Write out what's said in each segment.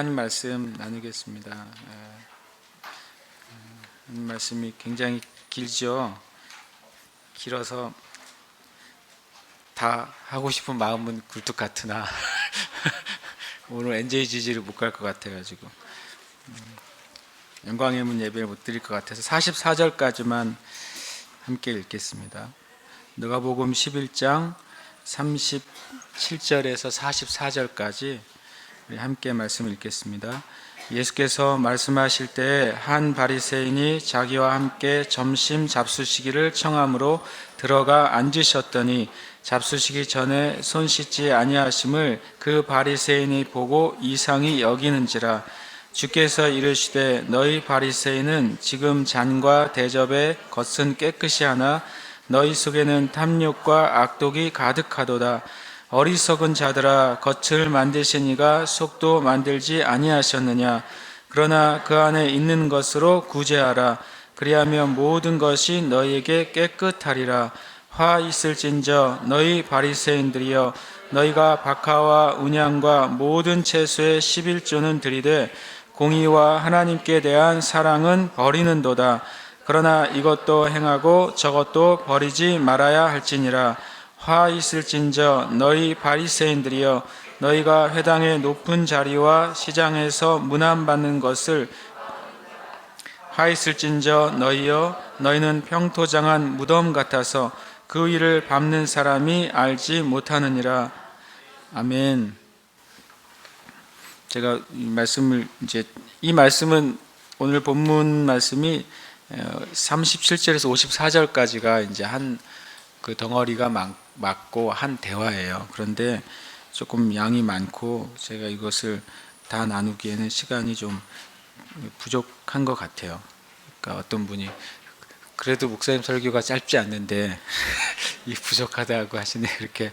하나님 말씀 나누겠습니다. 하나님 말씀이 굉장히 길죠. 길어서 다 하고 싶은 마음은 굴뚝 같으나 오늘 NJGG를 못 갈 것 같아가지고 영광의 문 예배를 못 드릴 것 같아서 44절까지만 함께 읽겠습니다. 누가복음 11장 37절에서 44절까지 우리 함께 말씀을 읽겠습니다. 예수께서 말씀하실 때 한 바리새인이 자기와 함께 점심 잡수시기를 청함으로 들어가 앉으셨더니 잡수시기 전에 손 씻지 아니하심을 그 바리새인이 보고 이상히 여기는지라. 주께서 이르시되 너희 바리새인은 지금 잔과 대접의 겉은 깨끗이 하나 너희 속에는 탐욕과 악독이 가득하도다. 어리석은 자들아, 겉을 만드신 이가 속도 만들지 아니하셨느냐. 그러나 그 안에 있는 것으로 구제하라. 그리하면 모든 것이 너희에게 깨끗하리라. 화 있을진저 너희 바리새인들이여, 너희가 박하와 운양과 모든 채소의 11조는 드리되 공의와 하나님께 대한 사랑은 버리는도다. 그러나 이것도 행하고 저것도 버리지 말아야 할지니라. 화 있을진저 너희 바리새인들이여, 너희가 회당의 높은 자리와 시장에서 문안받는 것을 화 있을진저 너희여, 너희는 평토장한 무덤 같아서 그 일을 밟는 사람이 알지 못하느니라. 아멘. 제가 이 말씀은 오늘 본문 말씀이 37절에서 54절까지가 이제 한 그 덩어리가 맞고 한 대화예요. 그런데 조금 양이 많고 제가 이것을 다 나누기에는 시간이 좀 부족한 것 같아요. 그러니까 어떤 분이 그래도 목사님 설교가 짧지 않는데 이 부족하다고 하시네, 그렇게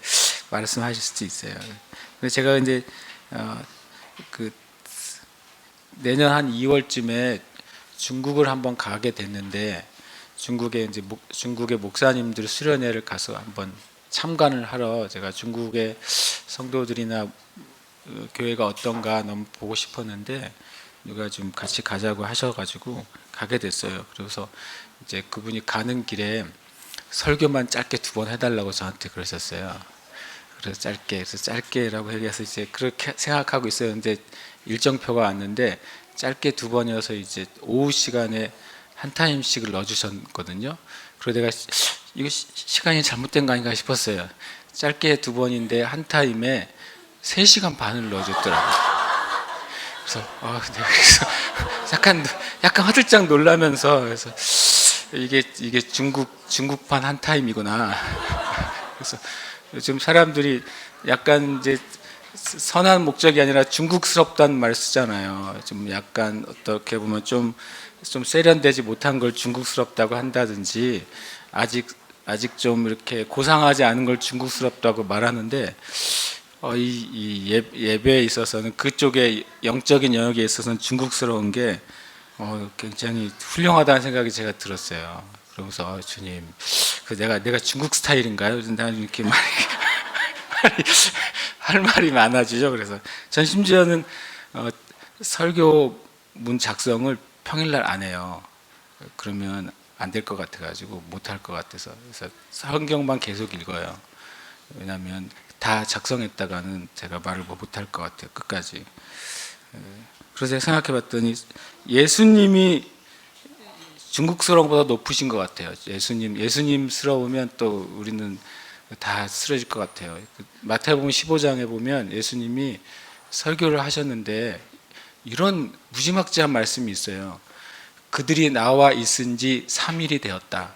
말씀하실 수도 있어요. 근데 제가 이제 그 내년 한 2월쯤에 중국을 한번 가게 됐는데, 중국의 목사님들 수련회를 가서 한번 참관을 하러 제가 중국의 성도들이나 교회가 어떤가 너무 보고 싶었는데 누가 좀 같이 가자고 하셔가지고 가게 됐어요. 그래서 이제 그분이 가는 길에 설교만 짧게 2번 해달라고 저한테 그러셨어요. 그래서 짧게라고 얘기해서 이제 그렇게 생각하고 있었는데 일정표가 왔는데 짧게 2번이어서 이제 오후 시간에 한 타임씩을 넣어주셨거든요. 그래서 내가 이거 시간이 잘못된 거 아닌가 싶었어요. 짧게 2번인데 한 타임에 3시간 반을 넣어줬더라고요. 그래서 내가 약간 화들짝 놀라면서, 그래서 이게 중국판 한 타임이구나. 그래서 요즘 사람들이 약간 이제 선한 목적이 아니라 중국스럽다는 말 쓰잖아요. 좀 약간 어떻게 보면 좀 세련되지 못한 걸 중국스럽다고 한다든지, 아직 좀 이렇게 고상하지 않은 걸 중국스럽다고 말하는데, 이 예배에 있어서는, 그쪽의 영적인 영역에 있어서는 중국스러운 게 굉장히 훌륭하다는 생각이 제가 들었어요. 그러면서 주님, 내가 중국 스타일인가요? 나는 이렇게 할 말이 많아지죠. 그래서 전 심지어는 설교문 작성을 평일날 안 해요. 그러면 안 될 것 같아가지고 못할 것 같아서. 그래서 성경만 계속 읽어요. 왜냐하면 다 작성했다가는 제가 말을 못할 것 같아요, 끝까지. 그래서 생각해봤더니 예수님이 중국스러운 것보다 높으신 것 같아요. 예수님스러우면 또 우리는 다 쓰러질 것 같아요. 마태복음 15장에 보면 예수님이 설교를 하셨는데 이런 무지막지한 말씀이 있어요. 그들이 나와 있은 지 3일이 되었다.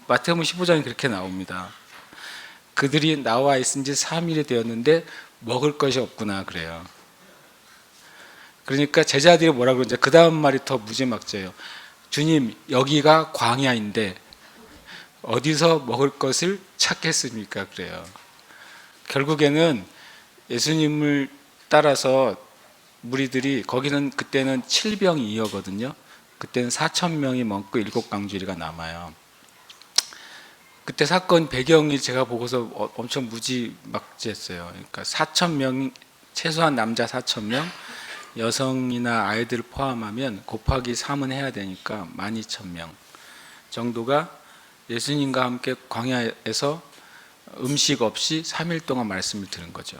마태복음 15장에 그렇게 나옵니다. 그들이 나와 있은 지 3일이 되었는데 먹을 것이 없구나 그래요. 그러니까 제자들이 뭐라 그러는지 그 다음 말이 더 무지막지해요. 주님, 여기가 광야인데 어디서 먹을 것을 찾겠습니까? 그래요. 결국에는 예수님을 따라서 무리들이, 거기는 그때는 7병이었거든요. 그때는 4,000명이 먹고 7강주리가 남아요. 그때 사건 배경이 제가 보고서 엄청 무지막지했어요. 그러니까 최소한 남자 4,000명, 여성이나 아이들 포함하면 곱하기 3은 해야 되니까 12,000명 정도가 예수님과 함께 광야에서 음식 없이 3일 동안 말씀을 들은 거죠.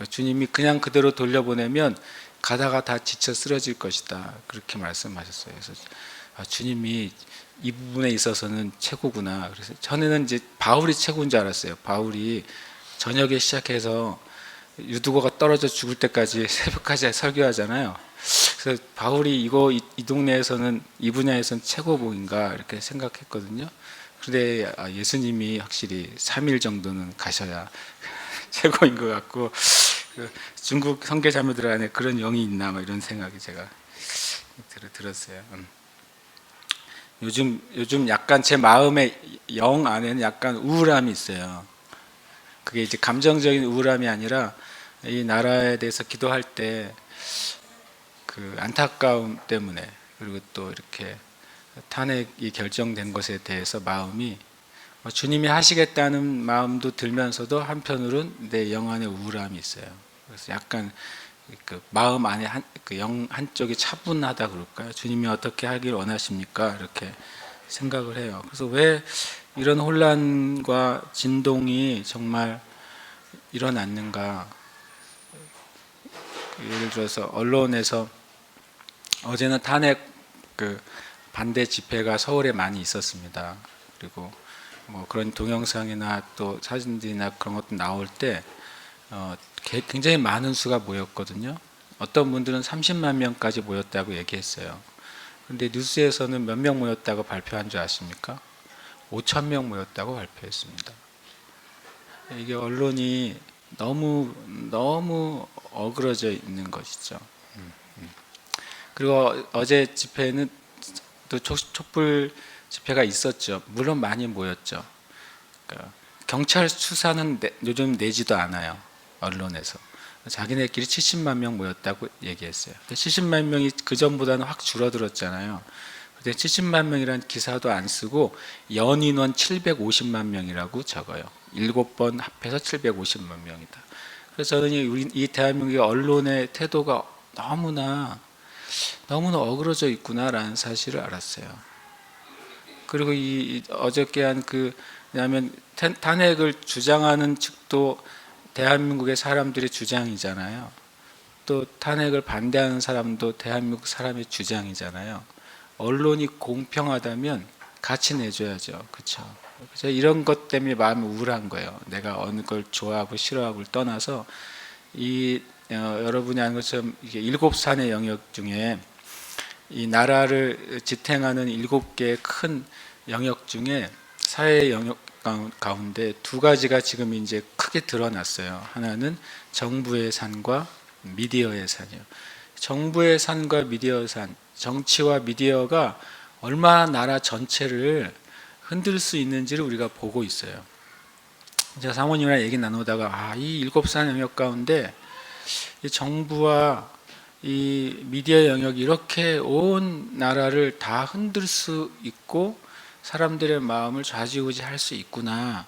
주님이 그냥 그대로 돌려보내면 가다가 다 지쳐 쓰러질 것이다, 그렇게 말씀하셨어요. 그래서 주님이 이 부분에 있어서는 최고구나. 그래서 전에는 이제 바울이 최고인 줄 알았어요. 바울이 저녁에 시작해서 유두고가 떨어져 죽을 때까지 새벽까지 설교하잖아요. 그래서 바울이 이 동네에서는 이 분야에서는 최고봉인가 이렇게 생각했거든요. 그런데 예수님이 확실히 3일 정도는 가셔야 최고인 것 같고, 중국 선교자매들 안에 그런 영이 있나 뭐 이런 생각이 제가 들었어요. 요즘 약간 제 마음의 영 안에는 약간 우울함이 있어요. 그게 이제 감정적인 우울함이 아니라 이 나라에 대해서 기도할 때 그 안타까움 때문에, 그리고 또 이렇게 탄핵이 결정된 것에 대해서 마음이 주님이 하시겠다는 마음도 들면서도 한편으로는 내 영 안에 우울함이 있어요. 그래서 약간 그 마음 안에 그 영 한쪽이 차분하다 그럴까요? 주님이 어떻게 하길 원하십니까? 이렇게 생각을 해요. 그래서 왜 이런 혼란과 진동이 정말 일어났는가? 예를 들어서 언론에서 어제는 탄핵 그 반대 집회가 서울에 많이 있었습니다. 그리고 뭐 그런 동영상이나 또 사진들이나 그런 것도 나올 때 굉장히 많은 수가 모였거든요. 어떤 분들은 30만 명까지 모였다고 얘기했어요. 그런데 뉴스에서는 몇 명 모였다고 발표한 줄 아십니까? 5천 명 모였다고 발표했습니다. 이게 언론이 너무 어그러져 있는 것이죠. 그리고 어제 집회는 또 촛불 집회가 있었죠. 물론 많이 모였죠. 그러니까 경찰 수사는 요즘 내지도 않아요. 언론에서. 자기네끼리 70만 명 모였다고 얘기했어요. 70만 명이 그전보다는 확 줄어들었잖아요. 근데 70만 명이라는 기사도 안 쓰고 연인원 750만 명이라고 적어요. 7번 합해서 750만 명이다. 그래서 저는 이 대한민국의 언론의 태도가 너무나 어그러져 있구나라는 사실을 알았어요. 그리고 이 어저께 한 왜냐하면 탄핵을 주장하는 측도 대한민국의 사람들의 주장이잖아요. 또 탄핵을 반대하는 사람도 대한민국 사람의 주장이잖아요. 언론이 공평하다면 같이 내줘야죠. 그렇죠? 그래서 이런 것 때문에 마음이 우울한 거예요. 내가 어느 걸 좋아하고 싫어하고를 떠나서 여러분이 아는 것처럼 이게 7산의 영역 중에 이 나라를 지탱하는 7개의 큰 영역 중에 사회 영역 가운데 두 가지가 지금 이제 크게 드러났어요. 하나는 정부의 산과 미디어의 산이요. 정부의 산과 미디어의 산, 정치와 미디어가 얼마나 나라 전체를 흔들 수 있는지를 우리가 보고 있어요. 제가 사모님이랑 얘기 나누다가 이 7산 영역 가운데 이 정부와 이 미디어 영역이 이렇게 온 나라를 다 흔들 수 있고 사람들의 마음을 좌지우지할 수 있구나,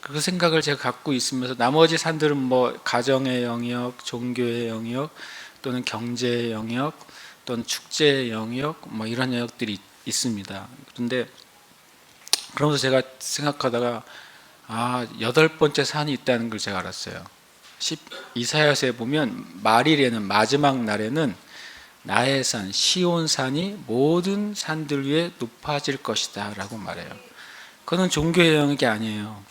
그 생각을 제가 갖고 있으면서 나머지 산들은 뭐 가정의 영역, 종교의 영역, 또는 경제의 영역, 또는 축제의 영역, 뭐 이런 영역들이 있습니다. 그런데 그러면서 제가 생각하다가 8번째 산이 있다는 걸 제가 알았어요. 이사야서에 보면 말일에는, 마지막 날에는 나의 산 시온산이 모든 산들 위에 높아질 것이다 라고 말해요. 그거는 종교의 영역이 아니에요.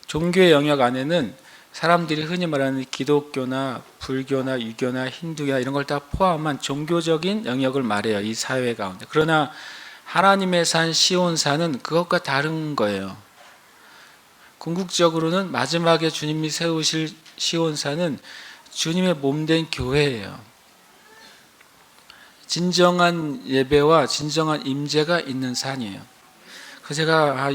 종교의 영역 안에는 사람들이 흔히 말하는 기독교나 불교나 유교나 힌두교나 이런 걸 다 포함한 종교적인 영역을 말해요. 이 사회 가운데. 그러나 하나님의 산 시온산은 그것과 다른 거예요. 궁극적으로는 마지막에 주님이 세우실 시온산은 주님의 몸된 교회예요. 진정한 예배와 진정한 임재가 있는 산이에요. 그래서 제가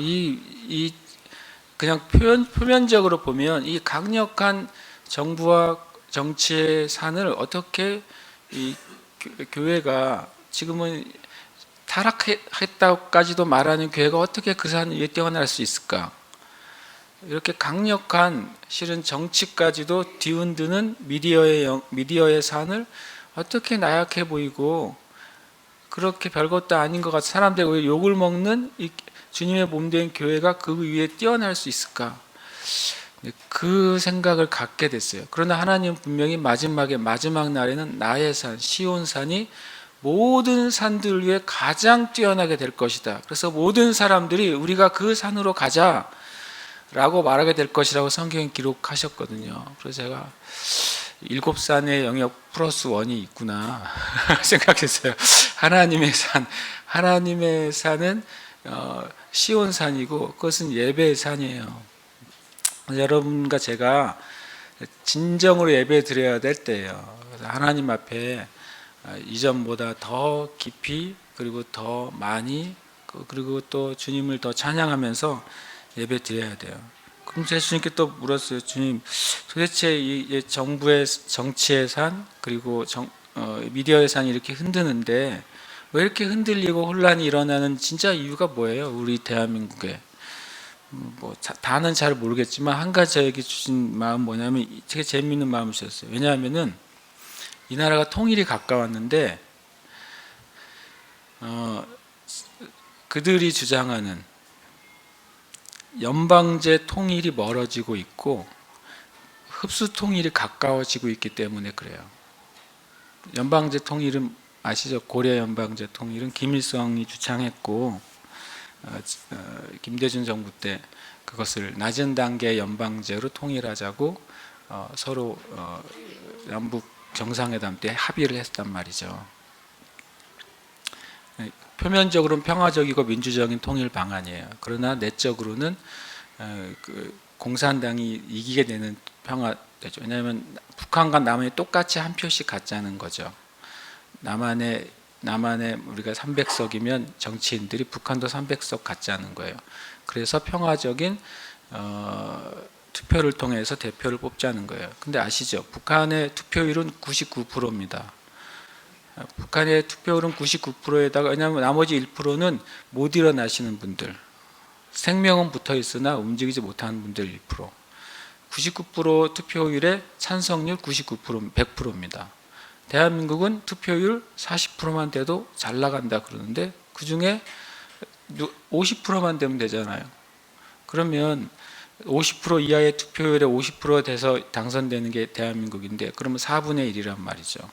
그냥 표면적으로 보면 이 강력한 정부와 정치의 산을 어떻게 이 교회가 지금은 타락했다고까지도 말하는 교회가 어떻게 그 산 위에 뛰어날 수 있을까? 이렇게 강력한 실은 정치까지도 뒤흔드는 미디어의 산을 어떻게 나약해 보이고 그렇게 별것도 아닌 것 같아 사람들이 왜 욕을 먹는 이 주님의 몸된 교회가 그 위에 뛰어날 수 있을까? 그 생각을 갖게 됐어요. 그러나 하나님은 분명히 마지막 날에는 나의 산 시온산이 모든 산들 위에 가장 뛰어나게 될 것이다. 그래서 모든 사람들이 우리가 그 산으로 가자 라고 말하게 될 것이라고 성경에 기록하셨거든요. 그래서 제가 7산의 영역 플러스 1이 있구나 생각했어요. 하나님의 산은 시온산이고 그것은 예배의 산이에요. 여러분과 제가 진정으로 예배 드려야 될 때예요. 그래서 하나님 앞에 이전보다 더 깊이 그리고 더 많이 그리고 또 주님을 더 찬양하면서 예배 드려야 돼요. 그럼 제가 주님께 또 물었어요. 주님, 도대체 이 정부의 정치의 산 그리고 미디어의 산이 이렇게 흔드는데 왜 이렇게 흔들리고 혼란이 일어나는 진짜 이유가 뭐예요? 우리 대한민국에 뭐 다는 잘 모르겠지만 한 가지 저에게 주신 마음 뭐냐면 되게 재미있는 마음을 주셨어요. 왜냐하면은 이 나라가 통일이 가까웠는데 그들이 주장하는 연방제 통일이 멀어지고 있고 흡수 통일이 가까워지고 있기 때문에 그래요. 연방제 통일은 아시죠? 고려 연방제 통일은 김일성이 주창했고 김대중 정부 때 그것을 낮은 단계의 연방제로 통일하자고 서로 남북 정상회담 때 합의를 했단 말이죠. 표면적으로는 평화적이고 민주적인 통일 방안이에요. 그러나 내적으로는 공산당이 이기게 되는 평화되죠. 왜냐하면 북한과 남한이 똑같이 한 표씩 갖자는 거죠. 남한에 우리가 300석이면 정치인들이 북한도 300석 갖자는 거예요. 그래서 평화적인 투표를 통해서 대표를 뽑자는 거예요. 근데 아시죠? 북한의 투표율은 99%입니다. 북한의 투표율은 99%에다가 왜냐하면 나머지 1%는 못 일어나시는 분들, 생명은 붙어 있으나 움직이지 못하는 분들 1%. 99% 투표율에 찬성률 99% 100%입니다. 대한민국은 투표율 40%만 돼도 잘 나간다 그러는데 그 중에 50%만 되면 되잖아요. 그러면 50% 이하의 투표율에 50% 돼서 당선되는 게 대한민국인데 그러면 4분의 1이란 말이죠.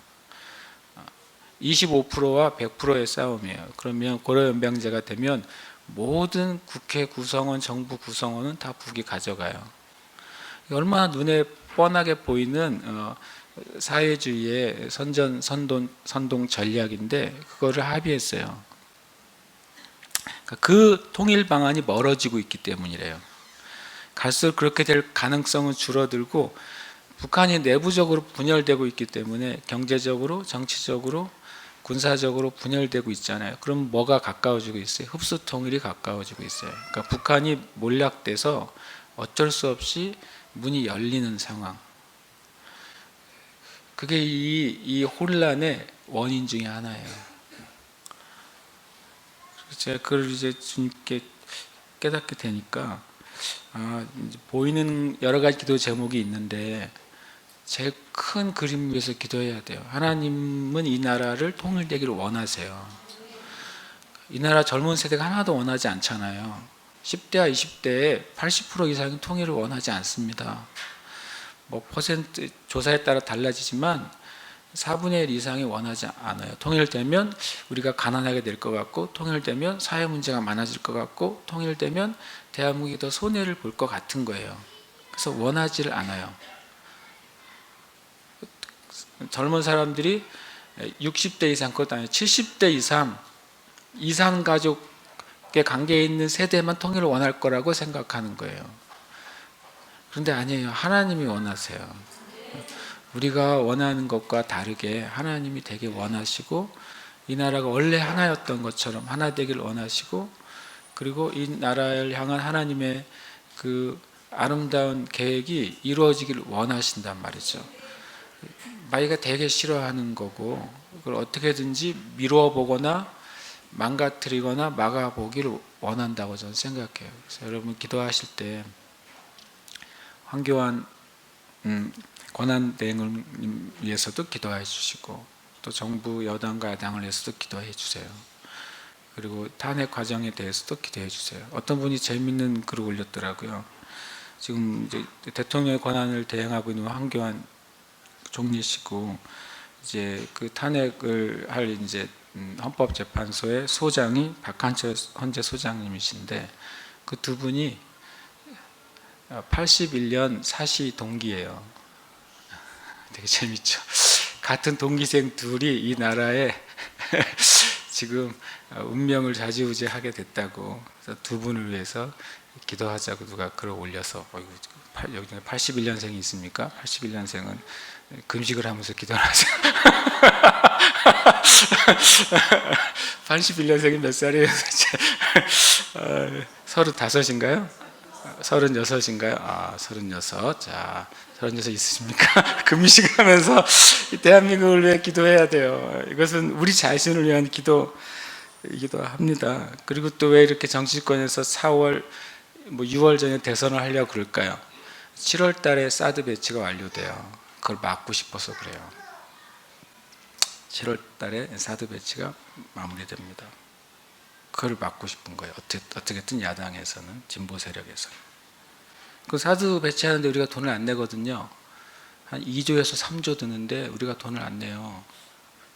25%와 100%의 싸움이에요. 그러면 고려연방제가 되면 모든 국회 구성원, 정부 구성원은 다 북이 가져가요. 얼마나 눈에 뻔하게 보이는 사회주의의 선동 전략인데 그거를 합의했어요. 그 통일 방안이 멀어지고 있기 때문이래요. 갈수록 그렇게 될 가능성은 줄어들고 북한이 내부적으로 분열되고 있기 때문에 경제적으로, 정치적으로, 군사적으로 분열되고 있잖아요. 그럼 뭐가 가까워지고 있어요? 흡수 통일이 가까워지고 있어요. 그러니까 북한이 몰락돼서 어쩔 수 없이 문이 열리는 상황. 그게 이 혼란의 원인 중에 하나예요. 제가 그걸 이제 주님께 깨닫게 되니까 이제 보이는 여러 가지 기도 제목이 있는데 제일 큰 그림 위해서 기도해야 돼요. 하나님은 이 나라를 통일되기를 원하세요. 이 나라 젊은 세대가 하나도 원하지 않잖아요. 10대와 20대의 80% 이상은 통일을 원하지 않습니다. 뭐 퍼센트 조사에 따라 달라지지만 4분의 1 이상이 원하지 않아요. 통일되면 우리가 가난하게 될 것 같고 통일되면 사회 문제가 많아질 것 같고 통일되면 대한민국이 더 손해를 볼 것 같은 거예요. 그래서 원하지를 않아요. 젊은 사람들이 60대 이상, 그것도 아니에요. 70대 이상 이산가족의 관계에 있는 세대만 통일을 원할 거라고 생각하는 거예요. 그런데 아니에요. 하나님이 원하세요. 우리가 원하는 것과 다르게 하나님이 되게 원하시고 이 나라가 원래 하나였던 것처럼 하나 되기를 원하시고 그리고 이 나라를 향한 하나님의 그 아름다운 계획이 이루어지기를 원하신단 말이죠. 마이가 되게 싫어하는 거고 그걸 어떻게든지 미루어 보거나 망가뜨리거나 막아보기를 원한다고 저는 생각해요. 그래서 여러분 기도하실 때 황교안 권한대행을 위해서도 기도해 주시고 또 정부 여당과 야당을 위해서도 기도해 주세요. 그리고 탄핵 과정에 대해서도 기도해 주세요. 어떤 분이 재밌는 글을 올렸더라고요. 지금 이제 대통령의 권한을 대행하고 있는 황교안 총리시고 이제 그 탄핵을 할 이제 헌법재판소의 소장이 박한철 헌재 소장님이신데 그 두 분이 81년 사시 동기예요. 되게 재밌죠. 같은 동기생 둘이 이 나라에 지금 운명을 좌지우지하게 됐다고. 그래서 두 분을 위해서 기도하자고 누가 글을 올려서 여기 81년생이 있습니까? 81년생은 금식을 하면서 기도를 하세요. 81년생이 몇 살이에요? 35인가요? 36인가요? 아, 36. 자, 36 있으십니까? 금식을 하면서 대한민국을 위해 기도해야 돼요. 이것은 우리 자신을 위한 기도이기도 합니다. 그리고 또 왜 이렇게 정치권에서 4월, 6월 전에 대선을 하려고 그럴까요? 7월 달에 사드 배치가 완료돼요. 그걸 막고 싶어서 그래요. 7월 달에 사드 배치가 마무리됩니다. 그걸 막고 싶은 거예요. 어떻게든 야당에서는, 진보 세력에서. 그 사드 배치하는데 우리가 돈을 안 내거든요. 한 2조에서 3조 드는데 우리가 돈을 안 내요.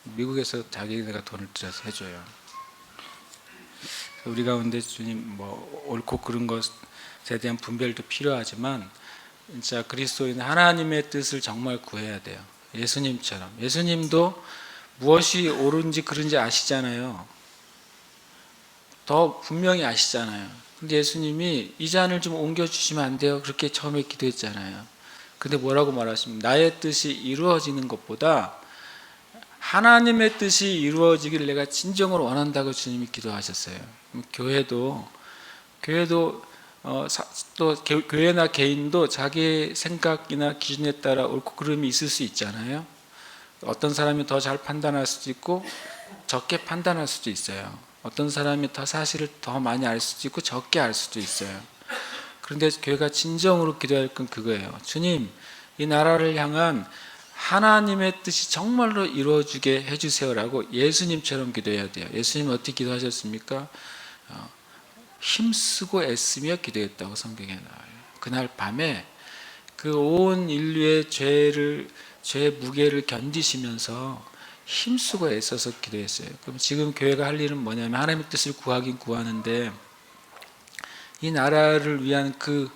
미국에서 자기네가 돈을 들여서 해줘요. 우리 가운데 주님 옳고 그른 것에 대한 분별도 필요하지만 진짜 그리스도인 하나님의 뜻을 정말 구해야 돼요. 예수님처럼. 예수님도 무엇이 옳은지 그른지 아시잖아요. 더 분명히 아시잖아요. 근데 예수님이 이 잔을 좀 옮겨주시면 안 돼요? 그렇게 처음에 기도했잖아요. 근데 뭐라고 말하십니까? 나의 뜻이 이루어지는 것보다 하나님의 뜻이 이루어지기를 내가 진정으로 원한다고 주님이 기도하셨어요. 교회도 또 교회나 개인도 자기의 생각이나 기준에 따라 옳고 그름이 있을 수 있잖아요. 어떤 사람이 더 잘 판단할 수도 있고 적게 판단할 수도 있어요. 어떤 사람이 더 사실을 더 많이 알 수도 있고 적게 알 수도 있어요. 그런데 교회가 진정으로 기도할 건 그거예요. 주님, 이 나라를 향한 하나님의 뜻이 정말로 이루어지게 해주세요라고 예수님처럼 기도해야 돼요. 예수님은 어떻게 기도하셨습니까? 힘쓰고 애쓰며 기도했다고 성경에 나와요. 그날 밤에 그 온 인류의 죄의 무게를 견디시면서 힘쓰고 애써서 기도했어요. 그럼 지금 교회가 할 일은 뭐냐면 하나님의 뜻을 구하긴 구하는데 이 나라를 위한 그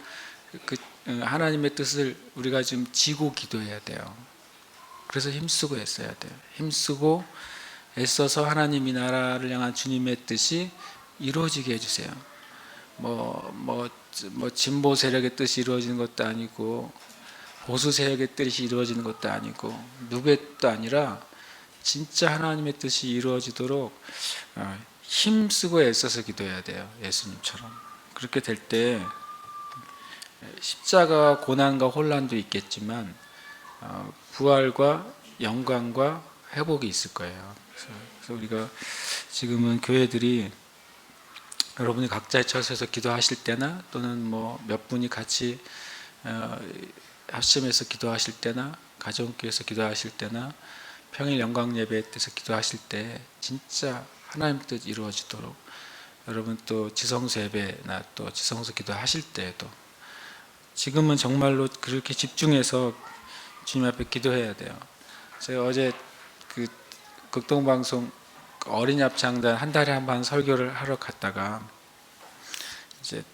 하나님의 뜻을 우리가 지금 지고 기도해야 돼요. 그래서 힘쓰고 애써야 돼요. 힘쓰고 애써서 하나님 이 나라를 향한 주님의 뜻이 이루어지게 해주세요. 진보 세력의 뜻이 이루어지는 것도 아니고 보수 세력의 뜻이 이루어지는 것도 아니고 누구의 뜻도 아니라 진짜 하나님의 뜻이 이루어지도록 힘쓰고 애써서 기도해야 돼요. 예수님처럼. 그렇게 될 때 십자가와 고난과 혼란도 있겠지만 부활과 영광과 회복이 있을 거예요. 그래서 우리가 지금은 교회들이 여러분이 각자의 처소에서 기도하실 때나 또는 몇 분이 같이 합심해서 기도하실 때나 가정교회에서 기도하실 때나 평일 영광 예배 때서 기도하실 때 진짜 하나님 뜻 이루어지도록 여러분 또 지성소 예배나 또 지성소 기도하실 때에도 지금은 정말로 그렇게 집중해서 주님 앞에 기도해야 돼요. 제가 어제 그 극동방송 어린이 합창단 한 달에 한 번 설교를 하러 갔다가 이제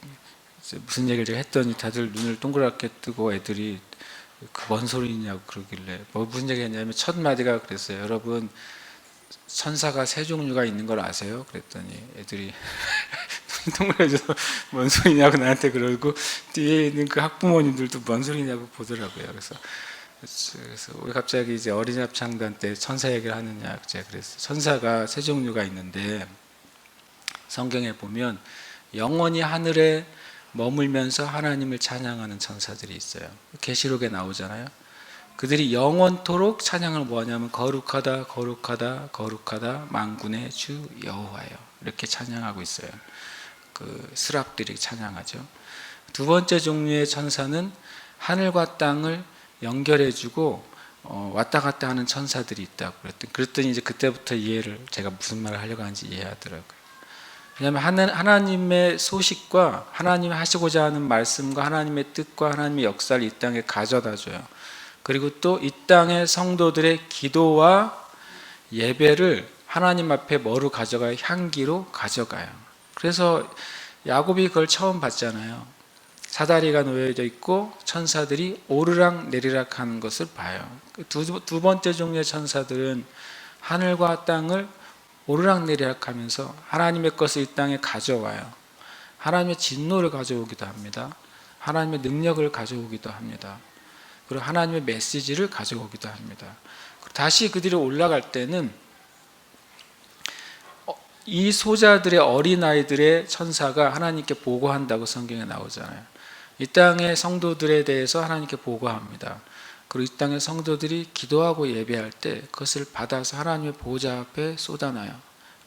무슨 얘기를 제가 했더니 다들 눈을 동그랗게 뜨고 애들이 뭔 소리냐고 그러길래 무슨 얘기 했냐면 첫 마디가 그랬어요. 여러분 천사가 세 종류가 있는 걸 아세요? 그랬더니 애들이 동그래져서 뭔 소리냐고 나한테 그러고 뒤에 있는 그 학부모님들도 뭔 소리냐고 보더라고요. 그래서 우리 갑자기 이제 어린이 합창단 때 천사 얘기를 하느냐 제가 그랬어요. 천사가 세 종류가 있는데 성경에 보면 영원히 하늘에 머물면서 하나님을 찬양하는 천사들이 있어요. 계시록에 나오잖아요. 그들이 영원토록 찬양을 뭐하냐면 거룩하다 거룩하다 거룩하다 만군의 주 여호와여 이렇게 찬양하고 있어요. 그 스랍들이 찬양하죠. 두 번째 종류의 천사는 하늘과 땅을 연결해주고 왔다 갔다 하는 천사들이 있다고 그랬더니 이제 그때부터 이해를, 제가 무슨 말을 하려고 하는지 이해하더라고요. 왜냐하면 하나님의 소식과 하나님이 하시고자 하는 말씀과 하나님의 뜻과 하나님의 역사를 이 땅에 가져다 줘요. 그리고 또 이 땅의 성도들의 기도와 예배를 하나님 앞에 뭐로 가져가요? 향기로 가져가요. 그래서 야곱이 그걸 처음 봤잖아요. 사다리가 놓여져 있고 천사들이 오르락 내리락 하는 것을 봐요. 두 번째 종류의 천사들은 하늘과 땅을 오르락내리락 하면서 하나님의 것을 이 땅에 가져와요. 하나님의 진노를 가져오기도 합니다. 하나님의 능력을 가져오기도 합니다. 그리고 하나님의 메시지를 가져오기도 합니다. 다시 그들이 올라갈 때는 이 소자들의 어린아이들의 천사가 하나님께 보고한다고 성경에 나오잖아요. 이 땅의 성도들에 대해서 하나님께 보고합니다. 그리고 이 땅의 성도들이 기도하고 예배할 때 그것을 받아서 하나님의 보호자 앞에 쏟아놔요.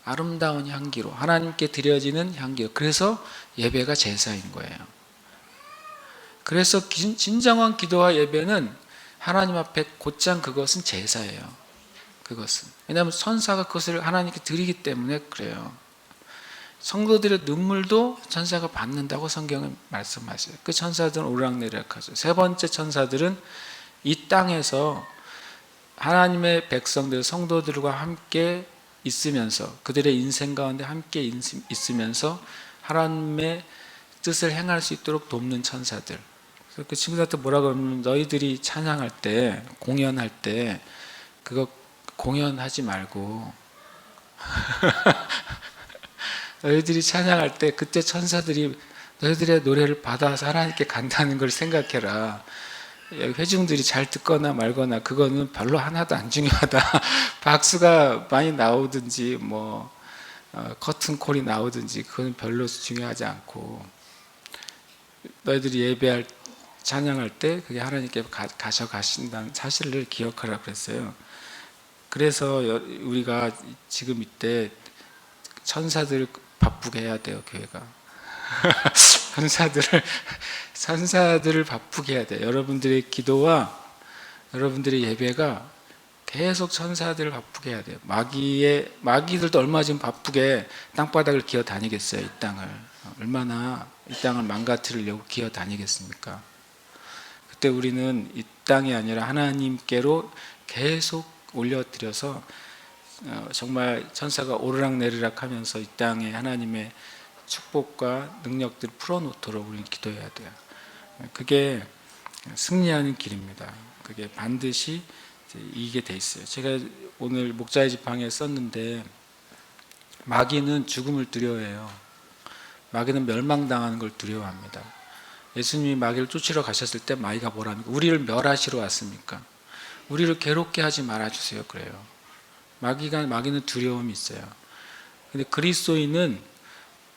아름다운 향기로, 하나님께 드려지는 향기로. 그래서 예배가 제사인 거예요. 그래서 진정한 기도와 예배는 하나님 앞에 곧장 그것은 제사예요. 그것은. 왜냐하면 천사가 그것을 하나님께 드리기 때문에 그래요. 성도들의 눈물도 천사가 받는다고 성경은 말씀하셔요. 그 천사들은 오르락내리락하죠. 세 번째 천사들은 이 땅에서 하나님의 백성들, 성도들과 함께 있으면서 그들의 인생 가운데 함께 있으면서 하나님의 뜻을 행할 수 있도록 돕는 천사들. 그래서 그 친구들한테 뭐라고 하면, 너희들이 찬양할 때, 공연할 때 그거 공연하지 말고 너희들이 찬양할 때 그때 천사들이 너희들의 노래를 받아서 하나님께 간다는 걸 생각해라. 회중들이 잘 듣거나 말거나 그거는 별로 하나도 안 중요하다. 박수가 많이 나오든지 커튼콜이 나오든지 그거는 별로 중요하지 않고, 너희들이 예배할 찬양할 때 그게 하나님께 가져가신다는 사실을 기억하라 그랬어요. 그래서 우리가 지금 이때 천사들을 바쁘게 해야 돼요. 교회가 천사들을 바쁘게 해야 돼요. 여러분들의 기도와 여러분들의 예배가 계속 천사들을 바쁘게 해야 돼요. 마귀들도 얼마나 지금 바쁘게 땅바닥을 기어 다니겠어요. 이 땅을 얼마나 이 땅을 망가뜨리려고 기어 다니겠습니까? 그때 우리는 이 땅이 아니라 하나님께로 계속 올려드려서 정말 천사가 오르락내리락 하면서 이 땅에 하나님의 축복과 능력들을 풀어놓도록 우리는 기도해야 돼요. 그게 승리하는 길입니다. 그게 반드시 이기게 돼 있어요. 제가 오늘 목자의 지팡이에 썼는데, 마귀는 죽음을 두려워해요. 마귀는 멸망당하는 걸 두려워합니다. 예수님이 마귀를 쫓으러 가셨을 때 마귀가 뭐랍니까? 우리를 멸하시러 왔습니까? 우리를 괴롭게 하지 말아주세요. 그래요. 마귀는 두려움이 있어요. 근데 그리스도인은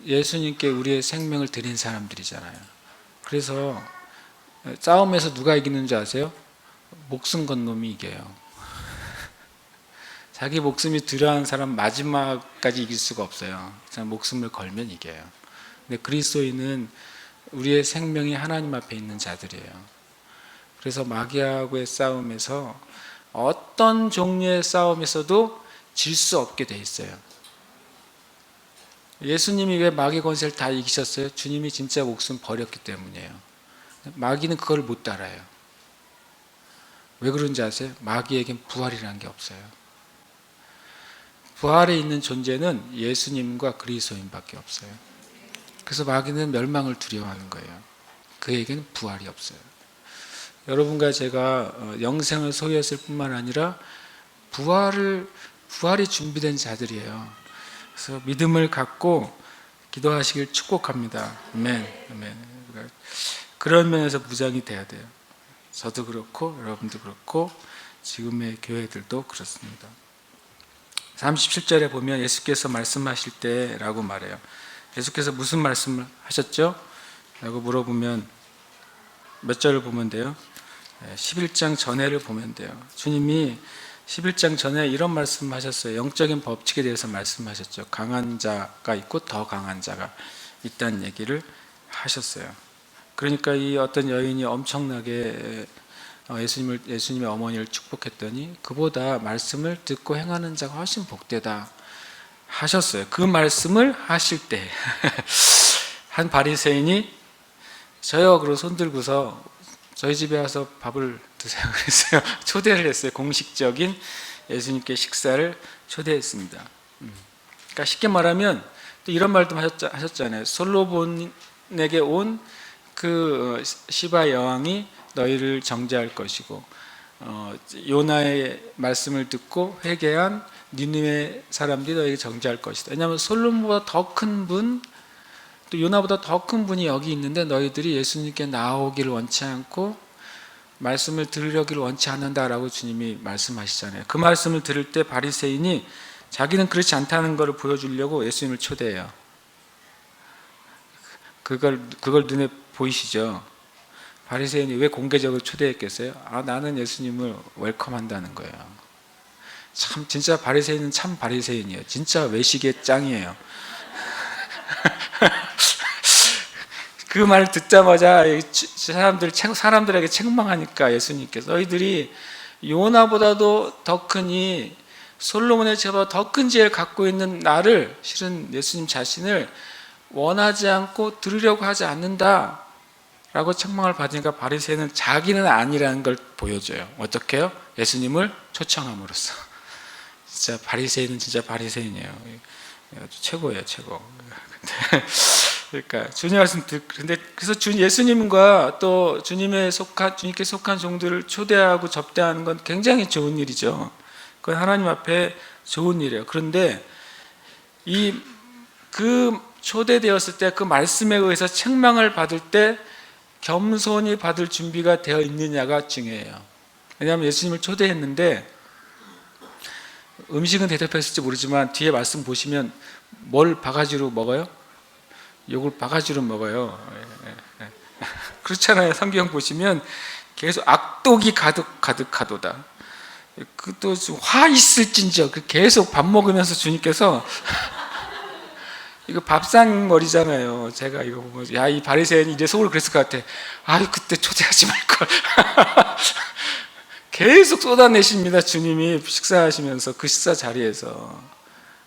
예수님께 우리의 생명을 드린 사람들이잖아요. 그래서 싸움에서 누가 이기는 줄 아세요? 목숨 건 놈이 이겨요. 자기 목숨이 두려운 사람 마지막까지 이길 수가 없어요. 목숨을 걸면 이겨요. 근데 그리스도인은 우리의 생명이 하나님 앞에 있는 자들이에요. 그래서 마귀하고의 싸움에서 어떤 종류의 싸움에서도 질 수 없게 돼 있어요. 예수님이 왜 마귀 권세를 다 이기셨어요? 주님이 진짜 목숨 버렸기 때문이에요. 마귀는 그걸 못 따라요. 왜 그런지 아세요? 마귀에겐 부활이라는 게 없어요. 부활에 있는 존재는 예수님과 그리스도인밖에 없어요. 그래서 마귀는 멸망을 두려워하는 거예요. 그에게는 부활이 없어요. 여러분과 제가 영생을 소유했을 뿐만 아니라 부활이 준비된 자들이에요. 그래서 믿음을 갖고 기도하시길 축복합니다. 아멘. 그런 면에서 무장이 돼야 돼요. 저도 그렇고 여러분도 그렇고 지금의 교회들도 그렇습니다. 37절에 보면 예수께서 말씀하실 때라고 말해요. 예수께서 무슨 말씀을 하셨죠? 라고 물어보면 몇 절을 보면 돼요? 11장 전에를 보면 돼요. 주님이 11장 전에 이런 말씀을 하셨어요. 영적인 법칙에 대해서 말씀하셨죠. 강한 자가 있고 더 강한 자가 있다는 얘기를 하셨어요. 그러니까 이 어떤 여인이 엄청나게 예수님의 어머니를 축복했더니 그보다 말씀을 듣고 행하는 자가 훨씬 복되다 하셨어요. 그 말씀을 하실 때 한 바리새인이 저요 그러고 손 들고서 저희 집에 와서 밥을 드세요 그랬어요. 초대를 했어요. 공식적인 예수님께 식사를 초대했습니다. 그러니까 쉽게 말하면 또 이런 말도 하셨잖아요. 솔로몬에게 온 그 시바 여왕이 너희를 정죄할 것이고 요나의 말씀을 듣고 회개한 니느웨 사람들이 너희를 정죄할 것이다. 왜냐하면 솔로몬보다 더 큰 분, 또 요나보다 더 큰 분이 여기 있는데 너희들이 예수님께 나오기를 원치 않고 말씀을 들으려기를 원치 않는다라고 주님이 말씀하시잖아요. 그 말씀을 들을 때 바리새인이 자기는 그렇지 않다는 것을 보여주려고 예수님을 초대해요. 그걸 눈에 보이시죠? 바리새인이 왜 공개적으로 초대했겠어요? 나는 예수님을 웰컴한다는 거예요. 참 진짜 바리새인은 참 바리새인이에요. 진짜 외식의 짱이에요. 그 말을 듣자마자 사람들에게 책망하니까 예수님께서 너희들이 요나보다도 더 크니 솔로몬의 죄보다 더 큰 죄를 갖고 있는 나를, 실은 예수님 자신을 원하지 않고 들으려고 하지 않는다 라고 책망을 받으니까 바리새인은 자기는 아니라는 걸 보여줘요. 어떻게 해요? 예수님을 초청함으로써. 진짜 바리새인은 진짜 바리새인이에요. 최고예요, 최고. 그러니까 주님 말씀 근데 그래서 예수님과 또 주님께 속한 종들을 초대하고 접대하는 건 굉장히 좋은 일이죠. 그건 하나님 앞에 좋은 일이에요. 그런데 그 초대되었을 때 그 말씀에 의해서 책망을 받을 때 겸손히 받을 준비가 되어 있느냐가 중요해요. 왜냐하면 예수님을 초대했는데 음식은 대접했을지 모르지만 뒤에 말씀 보시면 뭘 바가지로 먹어요? 욕을 바가지로 먹어요. 그렇잖아요. 성경 보시면 계속 악독이 가득하도다. 또 화 있을진저 계속 밥 먹으면서 주님께서 이거 밥상머리잖아요. 제가 이거 보면서 이 바리새인이 이제 속으로 그랬을 것 같아. 그때 초대하지 말걸. 계속 쏟아내십니다. 주님이 식사하시면서 그 식사 자리에서.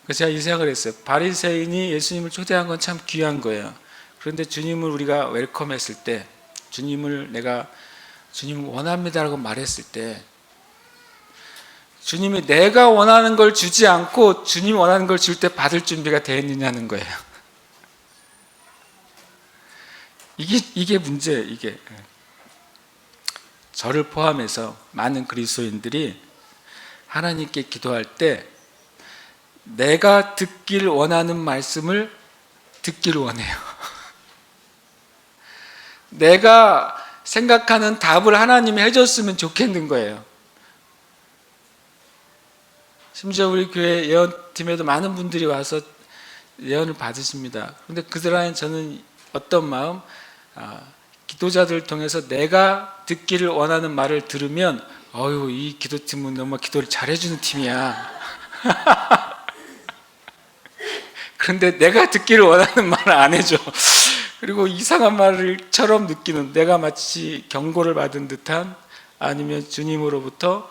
그래서 제가 이 생각을 했어요. 바리새인이 예수님을 초대한 건 참 귀한 거예요. 그런데 주님을 우리가 웰컴했을 때, 주님을 원합니다라고 말했을 때, 주님이 내가 원하는 걸 주지 않고 주님이 원하는 걸 줄 때 받을 준비가 되어 있느냐는 거예요. 이게 문제예요. 이게 저를 포함해서 많은 그리스도인들이 하나님께 기도할 때 내가 듣길 원하는 말씀을 듣기를 원해요. 내가 생각하는 답을 하나님이 해줬으면 좋겠는 거예요. 심지어 우리 교회 예언팀에도 많은 분들이 와서 예언을 받으십니다. 그런데 그들 안에 저는 어떤 마음? 기도자들을 통해서 내가 듣기를 원하는 말을 들으면 이 기도팀은 너무 기도를 잘해주는 팀이야. 그런데 내가 듣기를 원하는 말을 안 해줘. 그리고 이상한 말처럼 느끼는, 내가 마치 경고를 받은 듯한, 아니면 주님으로부터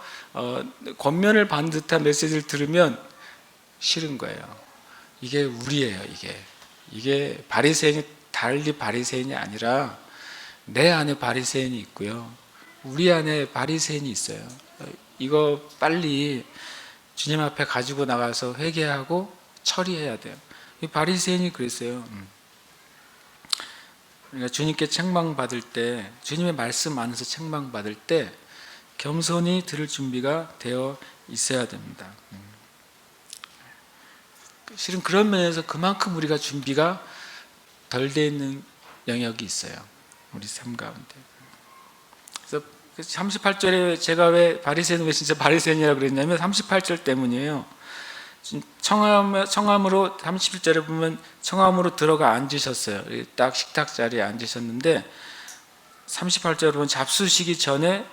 권면을 받은 듯한 메시지를 들으면 싫은 거예요. 이게 우리예요. 이게 바리새인이 달리 바리새인이 아니라 내 안에 바리새인이 있고요, 우리 안에 바리새인이 있어요. 이거 빨리 주님 앞에 가지고 나가서 회개하고 처리해야 돼요. 이 바리새인이 그랬어요. 그러니까 주님께 책망받을 때, 주님의 말씀 안에서 책망받을 때 겸손히 들을 준비가 되어 있어야 됩니다. 실은 그런 면에서 그만큼 우리가 준비가 덜 돼 있는 영역이 있어요. 우리 삶 가운데. 그래서 38절에 제가 왜 바리새인은 왜 진짜 바리새인이라고 그랬냐면 38절 때문이에요. 청함으로 31절에 보면 청함으로 들어가 앉으셨어요. 딱 식탁 자리에 앉으셨는데 38절에 보면 잡수시기 전에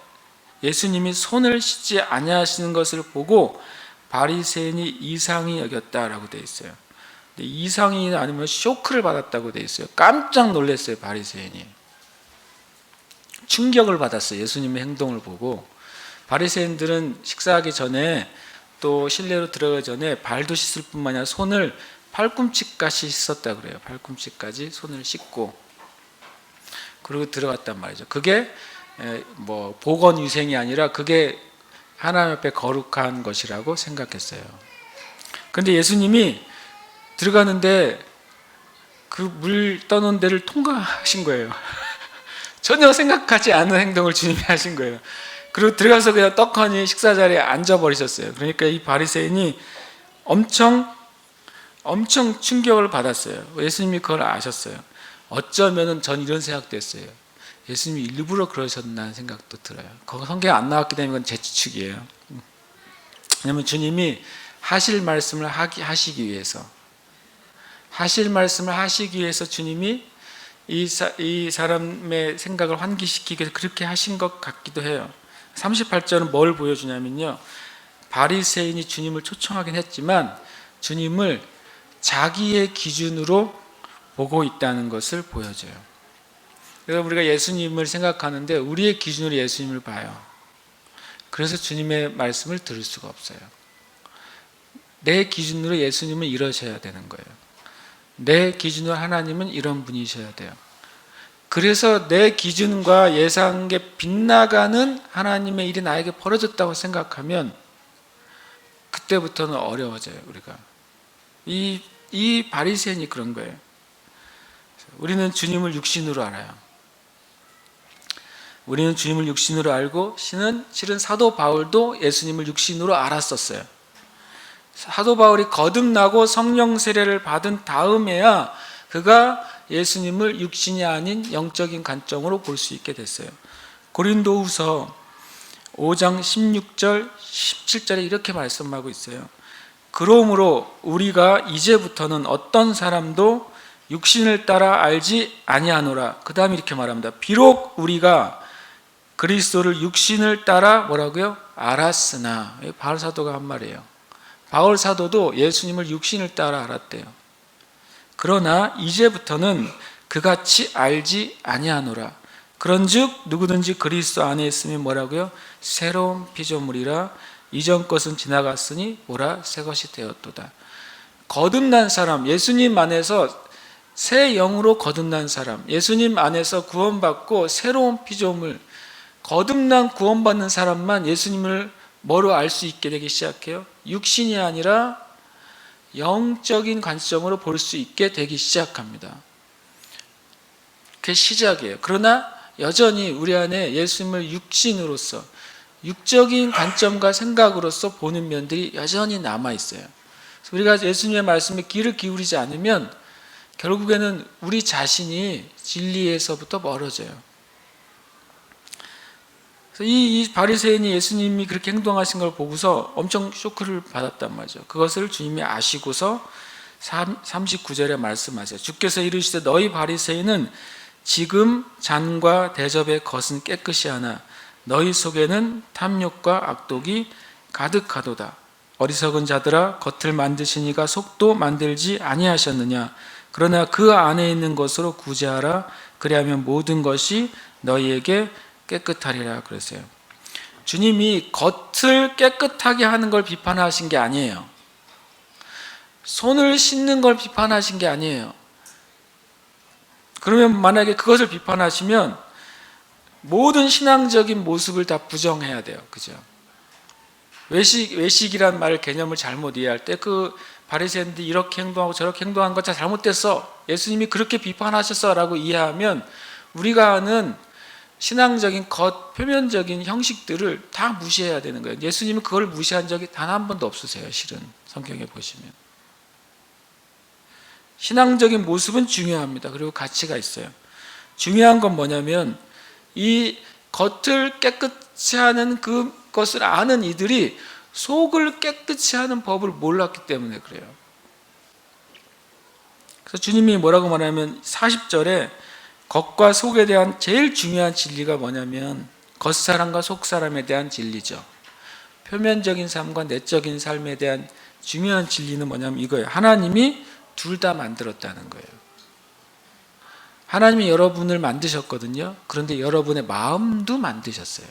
예수님이 손을 씻지 아니하시는 것을 보고 바리새인이 이상히 여겼다라고 되어 있어요. 근데 이상이 아니면 쇼크를 받았다고 되어 있어요. 깜짝 놀랐어요, 바리새인이. 충격을 받았어요. 예수님의 행동을 보고. 바리새인들은 식사하기 전에 또 실내로 들어가기 전에 발도 씻을 뿐만 아니라 손을 팔꿈치까지 씻었다 그래요. 팔꿈치까지 손을 씻고 그리고 들어갔단 말이죠. 그게 뭐 보건 위생이 아니라 그게 하나님 앞에 거룩한 것이라고 생각했어요. 그런데 예수님이 들어가는데 그 물 떠는 데를 통과하신 거예요. 전혀 생각하지 않은 행동을 주님이 하신 거예요. 그리고 들어가서 그냥 떡하니 식사 자리에 앉아버리셨어요. 그러니까 이 바리새인이 엄청 충격을 받았어요. 예수님이 그걸 아셨어요. 어쩌면은 전 이런 생각도 했어요. 예수님이 일부러 그러셨다는 생각도 들어요. 거기 성경에 안 나왔기 때문에 이건 제 추측이에요. 왜냐하면 주님이 하실 말씀을 하시기 위해서 주님이 이 사람의 생각을 환기시키기 위해서 그렇게 하신 것 같기도 해요. 38절은 뭘 보여주냐면요, 바리새인이 주님을 초청하긴 했지만 주님을 자기의 기준으로 보고 있다는 것을 보여줘요. 그래서 우리가 예수님을 생각하는데 우리의 기준으로 예수님을 봐요. 그래서 주님의 말씀을 들을 수가 없어요. 내 기준으로 예수님은 이러셔야 되는 거예요. 내 기준으로 하나님은 이런 분이셔야 돼요. 그래서 내 기준과 예상에 빗나가는 하나님의 일이 나에게 벌어졌다고 생각하면 그때부터는 어려워져요. 우리가 이 바리새인이 그런 거예요. 우리는 주님을 육신으로 알아요. 우리는 주님을 육신으로 알고 실은 사도 바울도 예수님을 육신으로 알았었어요. 사도 바울이 거듭나고 성령 세례를 받은 다음에야 그가 예수님을 육신이 아닌 영적인 관점으로 볼 수 있게 됐어요. 고린도후서 5장 16절 17절에 이렇게 말씀하고 있어요. 그러므로 우리가 이제부터는 어떤 사람도 육신을 따라 알지 아니하노라. 그 다음에 이렇게 말합니다. 비록 우리가 그리스도를 육신을 따라 뭐라고요? 알았으나. 바울 사도가 한 말이에요. 바울 사도도 예수님을 육신을 따라 알았대요. 그러나 이제부터는 그같이 알지 아니하노라. 그런즉 누구든지 그리스도 안에 있으면 뭐라고요? 새로운 피조물이라. 이전 것은 지나갔으니 보라 새 것이 되었도다. 거듭난 사람, 예수님 안에서 새 영으로 거듭난 사람, 예수님 안에서 구원받고 새로운 피조물, 거듭난 구원받는 사람만 예수님을 뭐로 알 수 있게 되기 시작해요? 육신이 아니라 영적인 관점으로 볼 수 있게 되기 시작합니다. 그게 시작이에요. 그러나 여전히 우리 안에 예수님을 육신으로서, 육적인 관점과 생각으로서 보는 면들이 여전히 남아있어요. 우리가 예수님의 말씀에 귀를 기울이지 않으면 결국에는 우리 자신이 진리에서부터 멀어져요. 이 바리새인이 예수님이 그렇게 행동하신 걸 보고서 엄청 쇼크를 받았단 말이죠. 그것을 주님이 아시고서 39절에 말씀하세요. 주께서 이르시되 너희 바리새인은 지금 잔과 대접의 것은 깨끗이 하나 너희 속에는 탐욕과 악독이 가득하도다. 어리석은 자들아, 겉을 만드시니가 속도 만들지 아니하셨느냐. 그러나 그 안에 있는 것으로 구제하라. 그리하면 모든 것이 너희에게 깨끗하리라 그랬어요. 주님이 겉을 깨끗하게 하는 걸 비판하신 게 아니에요. 손을 씻는 걸 비판하신 게 아니에요. 그러면 만약에 그것을 비판하시면 모든 신앙적인 모습을 다 부정해야 돼요. 그죠? 외식이란 말 개념을 잘못 이해할 때 그 바리새인들이 이렇게 행동하고 저렇게 행동한 것 다 잘못됐어. 예수님이 그렇게 비판하셨어 라고 이해하면 우리가 아는 신앙적인 표면적인 형식들을 다 무시해야 되는 거예요. 예수님은 그걸 무시한 적이 단 한 번도 없으세요. 실은 성경에 보시면 신앙적인 모습은 중요합니다. 그리고 가치가 있어요. 중요한 건 뭐냐면 이 겉을 깨끗이 하는 그것을 아는 이들이 속을 깨끗이 하는 법을 몰랐기 때문에 그래요. 그래서 주님이 뭐라고 말하면 40절에 겉과 속에 대한 제일 중요한 진리가 뭐냐면 겉사람과 속사람에 대한 진리죠. 표면적인 삶과 내적인 삶에 대한 중요한 진리는 뭐냐면 이거예요. 하나님이 둘 다 만들었다는 거예요. 하나님이 여러분을 만드셨거든요. 그런데 여러분의 마음도 만드셨어요.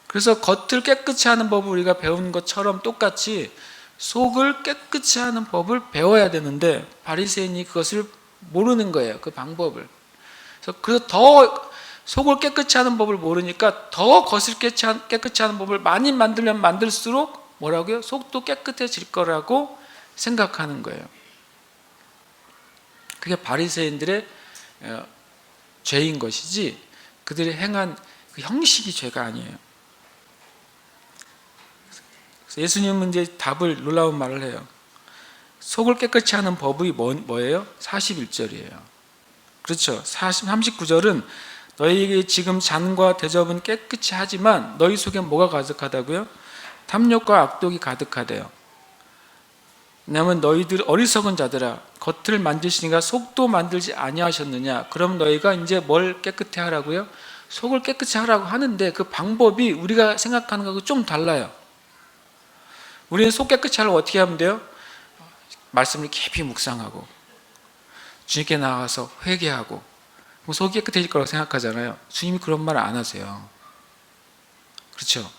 그래서 겉을 깨끗이 하는 법을 우리가 배운 것처럼 똑같이 속을 깨끗이 하는 법을 배워야 되는데 바리새인이 그것을 모르는 거예요. 그 방법을. 그래서 더 속을 깨끗이 하는 법을 모르니까 더 겉을 깨끗이 하는 법을 많이 만들면 만들수록 뭐라고요? 속도 깨끗해질 거라고 생각하는 거예요. 그게 바리새인들의 죄인 것이지 그들이 행한 그 형식이 죄가 아니에요. 예수님은 이제 답을 놀라운 말을 해요. 속을 깨끗이 하는 법이 뭐예요? 41절이에요. 그렇죠. 39절은 너희에게 지금 잔과 대접은 깨끗이 하지만 너희 속에 뭐가 가득하다고요? 탐욕과 악독이 가득하대요. 왜냐하면 너희들 어리석은 자들아 겉을 만드시니까 속도 만들지 아니하셨느냐. 그럼 너희가 이제 뭘 깨끗이 하라고요? 속을 깨끗이 하라고 하는데 그 방법이 우리가 생각하는 거하고 좀 달라요. 우리는 속 깨끗이 하려고 어떻게 하면 돼요? 말씀을 깊이 묵상하고 주님께 나가서 회개하고 속이 깨끗해질 거라고 생각하잖아요. 주님이 그런 말을 안 하세요. 그렇죠?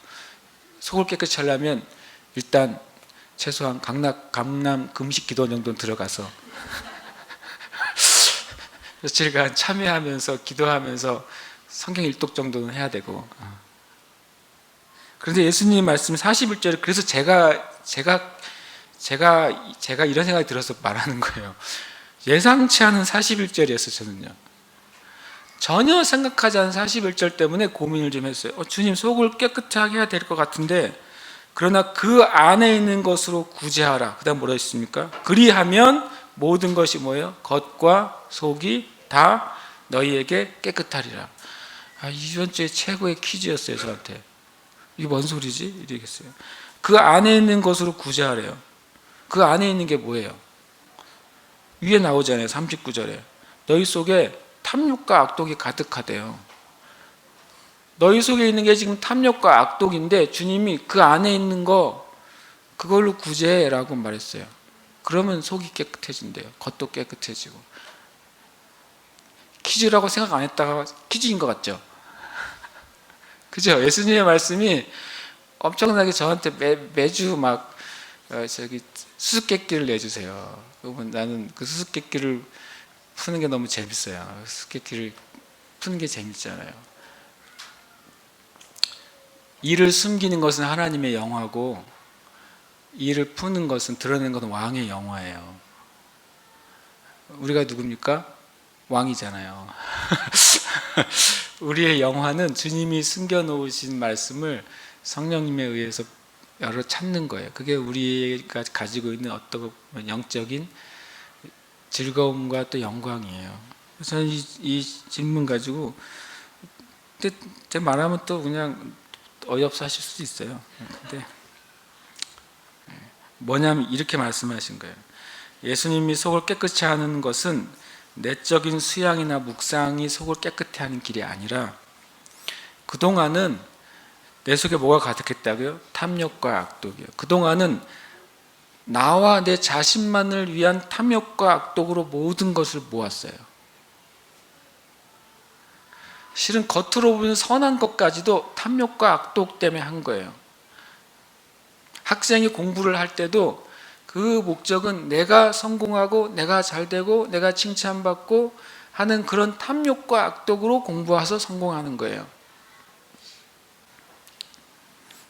속을 깨끗이 하려면 일단 최소한 강남 금식 기도 정도는 들어가서 며칠간 참여하면서 기도하면서 성경 일독 정도는 해야 되고. 그런데 예수님 말씀 41절에 그래서 제가 이런 생각이 들어서 말하는 거예요. 예상치 않은 41절이었어요. 저는요. 전혀 생각하지 않은 41절 때문에 고민을 좀 했어요. 주님 속을 깨끗하게 해야 될 것 같은데 그러나 그 안에 있는 것으로 구제하라. 그 다음 뭐라 했습니까? 그리하면 모든 것이 뭐예요? 겉과 속이 다 너희에게 깨끗하리라. 이번 주에 최고의 퀴즈였어요. 저한테. 이게 뭔 소리지? 이러겠어요. 그 안에 있는 것으로 구제하래요. 그 안에 있는 게 뭐예요? 위에 나오잖아요. 39절에 너희 속에 탐욕과 악독이 가득하대요. 너희 속에 있는 게 지금 탐욕과 악독인데 주님이 그 안에 있는 거 그걸로 구제라고 말했어요. 그러면 속이 깨끗해진대요. 겉도 깨끗해지고. 퀴즈라고 생각 안 했다가 퀴즈인 것 같죠? 그죠? 예수님의 말씀이 엄청나게 저한테 매주 막 수수께끼를 내주세요. 그러면 나는 그 수수께끼를 푸는 게 너무 재밌어요. 수수께끼를 푸는 게 재밌잖아요. 일을 숨기는 것은 하나님의 영화고 일을 푸는 것은 드러내는 것은 왕의 영화예요. 우리가 누굽니까? 왕이잖아요. 우리의 영화는 주님이 숨겨놓으신 말씀을 성령님에 의해서 여러 찾는 거예요. 그게 우리가 가지고 있는 어떤 영적인 즐거움과 또 영광이에요. 저는 이 질문 가지고 제 말하면 또 그냥 어이없어 하실 수도 있어요. 근데 뭐냐면 이렇게 말씀하신 거예요. 예수님이 속을 깨끗이 하는 것은 내적인 수양이나 묵상이 속을 깨끗이 하는 길이 아니라 그동안은 내 속에 뭐가 가득했다고요? 탐욕과 악독이요. 그동안은 나와 내 자신만을 위한 탐욕과 악독으로 모든 것을 모았어요. 실은 겉으로 보면 선한 것까지도 탐욕과 악독 때문에 한 거예요. 학생이 공부를 할 때도 그 목적은 내가 성공하고 내가 잘되고 내가 칭찬받고 하는 그런 탐욕과 악독으로 공부해서 성공하는 거예요.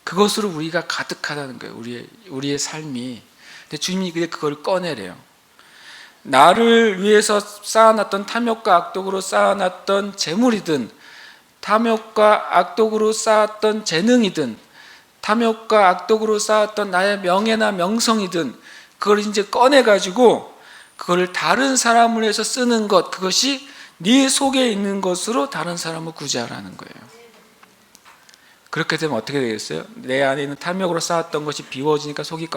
그것으로 우리가 가득하다는 거예요. 우리의 삶이. 근데 주님이 그걸 꺼내래요. 나를 위해서 쌓아놨던 탐욕과 악독으로 쌓아놨던 재물이든 탐욕과 악독으로 쌓았던 재능이든 탐욕과 악독으로 쌓았던 나의 명예나 명성이든 그걸 이제 꺼내가지고 그걸 다른 사람을 위해서 쓰는 것, 그것이 네 속에 있는 것으로 다른 사람을 구제하라는 거예요. 그렇게 되면 어떻게 되겠어요? 내 안에 있는 탐욕으로 쌓았던 것이 비워지니까 속이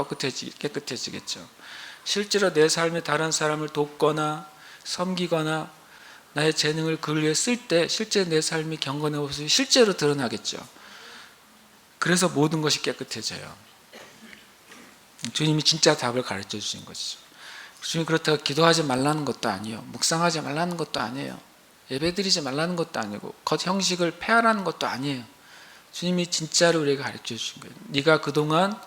깨끗해지겠죠. 실제로 내 삶에 다른 사람을 돕거나 섬기거나 나의 재능을 그를 위해 쓸 때 실제 내 삶이 경건의 모습이 실제로 드러나겠죠. 그래서 모든 것이 깨끗해져요. 주님이 진짜 답을 가르쳐 주신 것이죠. 주님 그렇다고 기도하지 말라는 것도 아니에요. 묵상하지 말라는 것도 아니에요. 예배드리지 말라는 것도 아니고 겉 형식을 폐하라는 것도 아니에요. 주님이 진짜로 우리에게 가르쳐 주신 거예요. 네가 그동안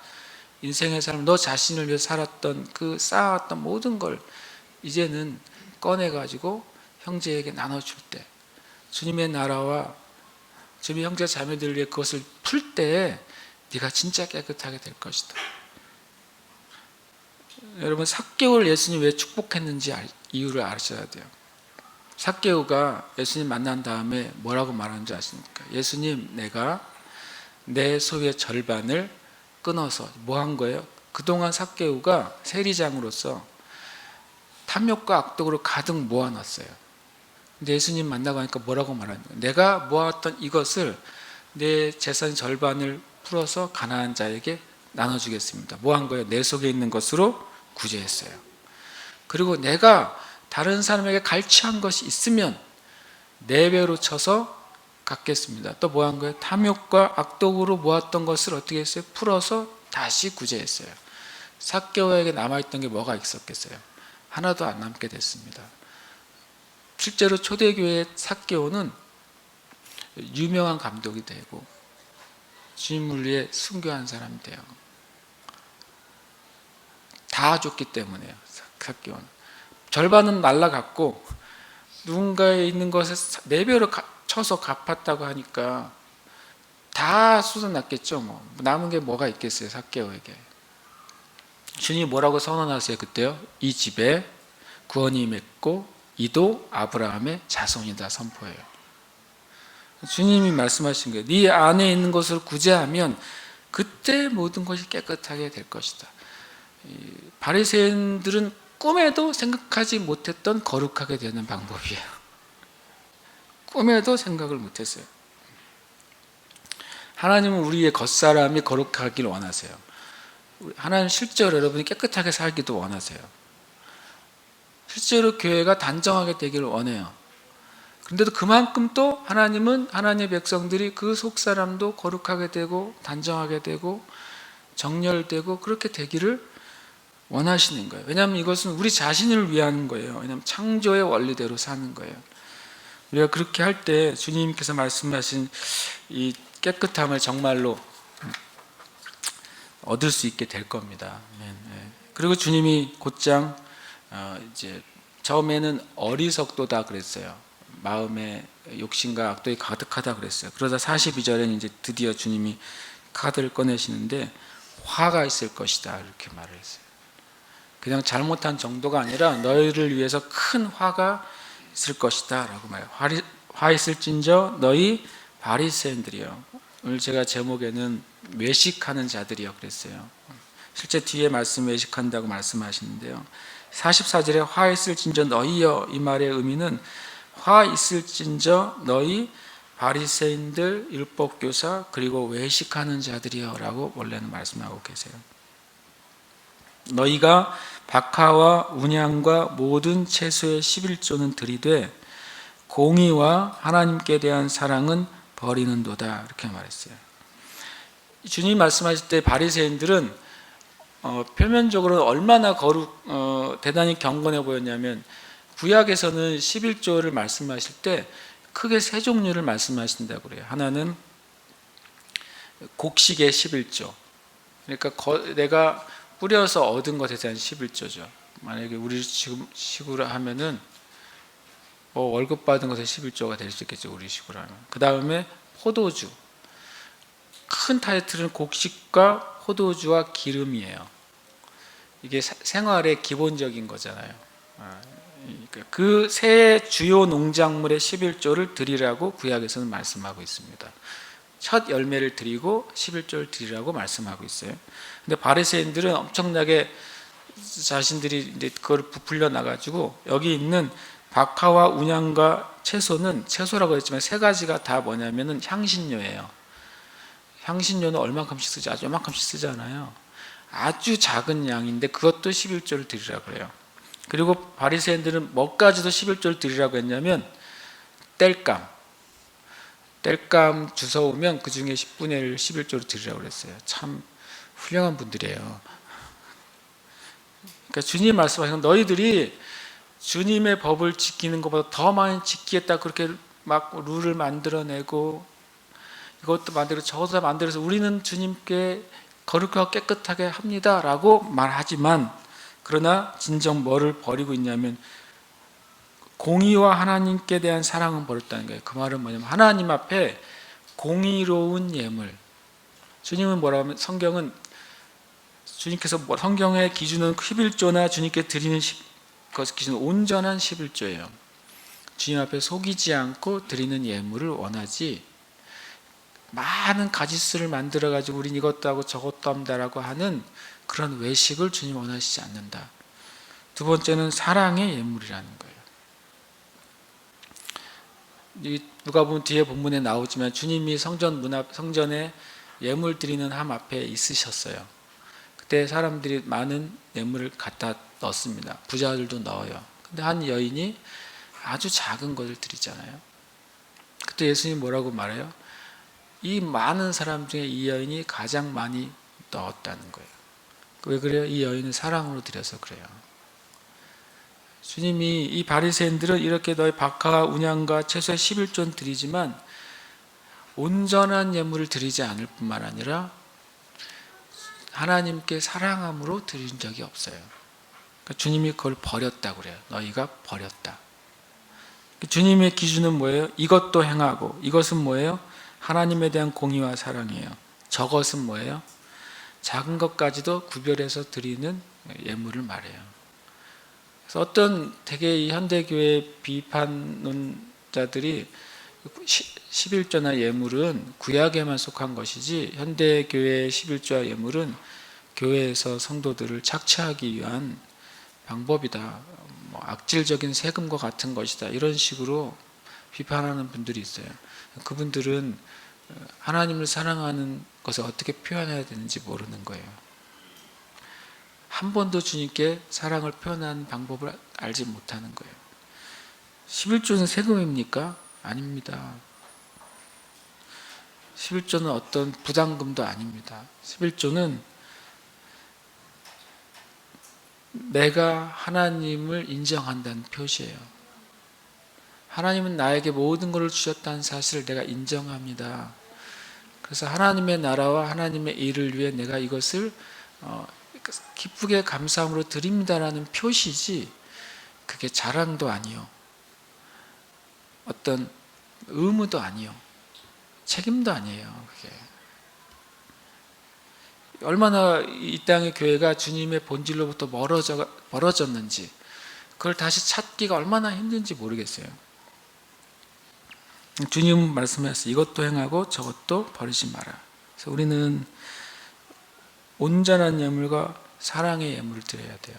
인생의 삶, 너 자신을 위해 살았던 그 쌓아왔던 모든 걸 이제는 꺼내가지고 형제에게 나눠줄 때, 주님의 나라와 주님의 형제 자매들을 위해 그것을 풀 때에 네가 진짜 깨끗하게 될 것이다. 여러분, 삭개오를 예수님이 왜 축복했는지 이유를 아셔야 돼요. 삭개오가 예수님 만난 다음에 뭐라고 말하는지 아십니까? 예수님, 내가 내 소유의 절반을 끊어서 뭐 한 거예요? 그동안 삭개오가 세리장으로서 탐욕과 악독으로 가득 모아놨어요. 근데 예수님 만나고 하니까 뭐라고 말하는 거예요? 내가 모았던 이것을 내 재산 절반을 풀어서 가난한 자에게 나눠주겠습니다. 뭐 한 거예요? 내 속에 있는 것으로 구제했어요. 그리고 내가 다른 사람에게 갈취한 것이 있으면 4배로 쳐서 갚겠습니다. 또 뭐 한 거예요? 탐욕과 악독으로 모았던 것을 어떻게 했어요? 풀어서 다시 구제했어요. 삭개오에게 남아있던 게 뭐가 있었겠어요? 하나도 안 남게 됐습니다. 실제로 초대교회의 삭개오는 유명한 감독이 되고 주님을 위해 순교한 사람이 돼요. 다 줬기 때문에요. 삭개오는 절반은 날라갔고 누군가에 있는 것을 4배로 쳐서 갚았다고 하니까 다 쏟아났겠죠. 뭐 남은 게 뭐가 있겠어요, 삭개오에게. 주님이 뭐라고 선언하세요 그때요? 이 집에 구원이 맺고 이도 아브라함의 자손이다 선포해요. 주님이 말씀하신 거예요. 네 안에 있는 것을 구제하면 그때 모든 것이 깨끗하게 될 것이다. 바리새인들은 꿈에도 생각하지 못했던 거룩하게 되는 방법이에요. 꿈에도 생각을 못했어요. 하나님은 우리의 겉사람이 거룩하길 원하세요. 하나님 실제로 여러분이 깨끗하게 살기도 원하세요. 실제로 교회가 단정하게 되기를 원해요. 그런데도 그만큼 또 하나님은 하나님의 백성들이 그 속사람도 거룩하게 되고 단정하게 되고 정렬되고 그렇게 되기를 원하시는 거예요. 왜냐하면 이것은 우리 자신을 위한 거예요. 왜냐하면 창조의 원리대로 사는 거예요. 우리가 그렇게 할 때 주님께서 말씀하신 이 깨끗함을 정말로 얻을 수 있게 될 겁니다. 그리고 주님이 곧장 이제 처음에는 어리석도다 그랬어요. 마음에 욕심과 악독이 가득하다 그랬어요. 그러다 42절에는 이제 드디어 주님이 카드를 꺼내시는데 화가 있을 것이다 이렇게 말을 했어요. 그냥 잘못한 정도가 아니라 너희를 위해서 큰 화가 있을 것이다 라고 말해요. 화 있을진저 너희 바리새인들이요. 오늘 제가 제목에는 외식하는 자들이요 그랬어요. 실제 뒤에 말씀 외식한다고 말씀하시는데요. 44절에 화 있을진저 너희여 이 말의 의미는 화 있을진저 너희 바리새인들 율법교사 그리고 외식하는 자들이여 라고 원래는 말씀하고 계세요. 너희가 박하와 운양과 모든 채소의 11조는 들이되 공의와 하나님께 대한 사랑은 버리는도다 이렇게 말했어요. 주님 말씀하실 때 바리새인들은 표면적으로 얼마나 대단히 경건해 보였냐면 구약에서는 11조를 말씀하실 때 크게 3종류를 말씀하신다고 그래요. 하나는 곡식의 11조. 그러니까 내가 뿌려서 얻은 것에 대한 11조죠. 만약에 우리 지금 식으로 하면은 월급 받은 것에 11조가 될 수 있겠죠. 우리 식으로 하면. 그 다음에 포도주. 큰 타이틀은 곡식과 포도주와 기름이에요. 이게 생활의 기본적인 거잖아요. 그 세 주요 농작물의 11조를 드리라고 구약에서는 말씀하고 있습니다. 첫 열매를 드리고 11조를 드리라고 말씀하고 있어요. 근데 바리새인들은 엄청나게 자신들이 이제 그걸 부풀려 나가지고 여기 있는 박하와 운양과 채소는 채소라고 했지만 3가지가 다 뭐냐면은 향신료예요. 향신료는 얼마큼씩 쓰지? 아주 요만큼씩 쓰잖아요. 아주 작은 양인데 그것도 11조를 드리라고 그래요. 그리고 바리새인들은 뭐까지도 11조를 드리라고 했냐면 땔감 주워오면 그 중에 10분의 1을 11조로 드리라고 그랬어요. 참 훌륭한 분들이에요. 그러니까 주님 말씀하시는 너희들이 주님의 법을 지키는 것보다 더 많이 지키겠다 그렇게 막 룰을 만들어내고 이것도 만들고 저것도 만들어서 우리는 주님께 거룩하고 깨끗하게 합니다 라고 말하지만, 그러나 진정 뭐를 버리고 있냐면 공의와 하나님께 대한 사랑은 버렸다는 거예요. 그 말은 뭐냐면 하나님 앞에 공의로운 예물, 주님은 뭐라고 하면 성경은 주님께서 성경의 기준은 11조나 주님께 드리는 그 기준은 온전한 11조예요. 주님 앞에 속이지 않고 드리는 예물을 원하지, 많은 가짓수를 만들어 가지고 우린 이것도 하고 저것도 합니다라고 하는 그런 외식을 주님 원하시지 않는다. 두 번째는 사랑의 예물이라는 거예요. 누가 보면 뒤에 본문에 나오지만 주님이 성전 문 앞, 성전에 예물 드리는 함 앞에 있으셨어요. 그때 사람들이 많은 예물을 갖다 넣습니다. 부자들도 넣어요. 근데 한 여인이 아주 작은 것을 드리잖아요. 그때 예수님이 뭐라고 말해요? 이 많은 사람 중에 이 여인이 가장 많이 넣었다는 거예요. 왜 그래요? 이 여인은 사랑으로 드려서 그래요. 주님이 이 바리새인들은 이렇게 너희 박하와 운양과 채소의 11조는 드리지만 온전한 예물을 드리지 않을 뿐만 아니라 하나님께 사랑함으로 드린 적이 없어요. 그러니까 주님이 그걸 버렸다고 그래요. 너희가 버렸다. 주님의 기준은 뭐예요? 이것도 행하고, 이것은 뭐예요? 하나님에 대한 공의와 사랑이에요. 저것은 뭐예요? 작은 것까지도 구별해서 드리는 예물을 말해요. 그래서 어떤 되게 이 현대교회 비판론자들이 11조나 예물은 구약에만 속한 것이지 현대교회의 11조와 예물은 교회에서 성도들을 착취하기 위한 방법이다, 뭐 악질적인 세금과 같은 것이다, 이런 식으로 비판하는 분들이 있어요. 그분들은 하나님을 사랑하는 것을 어떻게 표현해야 되는지 모르는 거예요. 한 번도 주님께 사랑을 표현하는 방법을 알지 못하는 거예요. 11조는 세금입니까? 아닙니다. 11조는 어떤 부담금도 아닙니다. 11조는 내가 하나님을 인정한다는 표시예요. 하나님은 나에게 모든 것을 주셨다는 사실을 내가 인정합니다. 그래서 하나님의 나라와 하나님의 일을 위해 내가 이것을 기쁘게 감사함으로 드립니다라는 표시지, 그게 자랑도 아니요, 어떤 의무도 아니요, 책임도 아니에요. 그게 얼마나 이 땅의 교회가 주님의 본질로부터 멀어졌는지, 그걸 다시 찾기가 얼마나 힘든지 모르겠어요. 주님은 말씀하셨어요. 이것도 행하고 저것도 버리지 마라. 그래서 우리는 온전한 예물과 사랑의 예물을 드려야 돼요.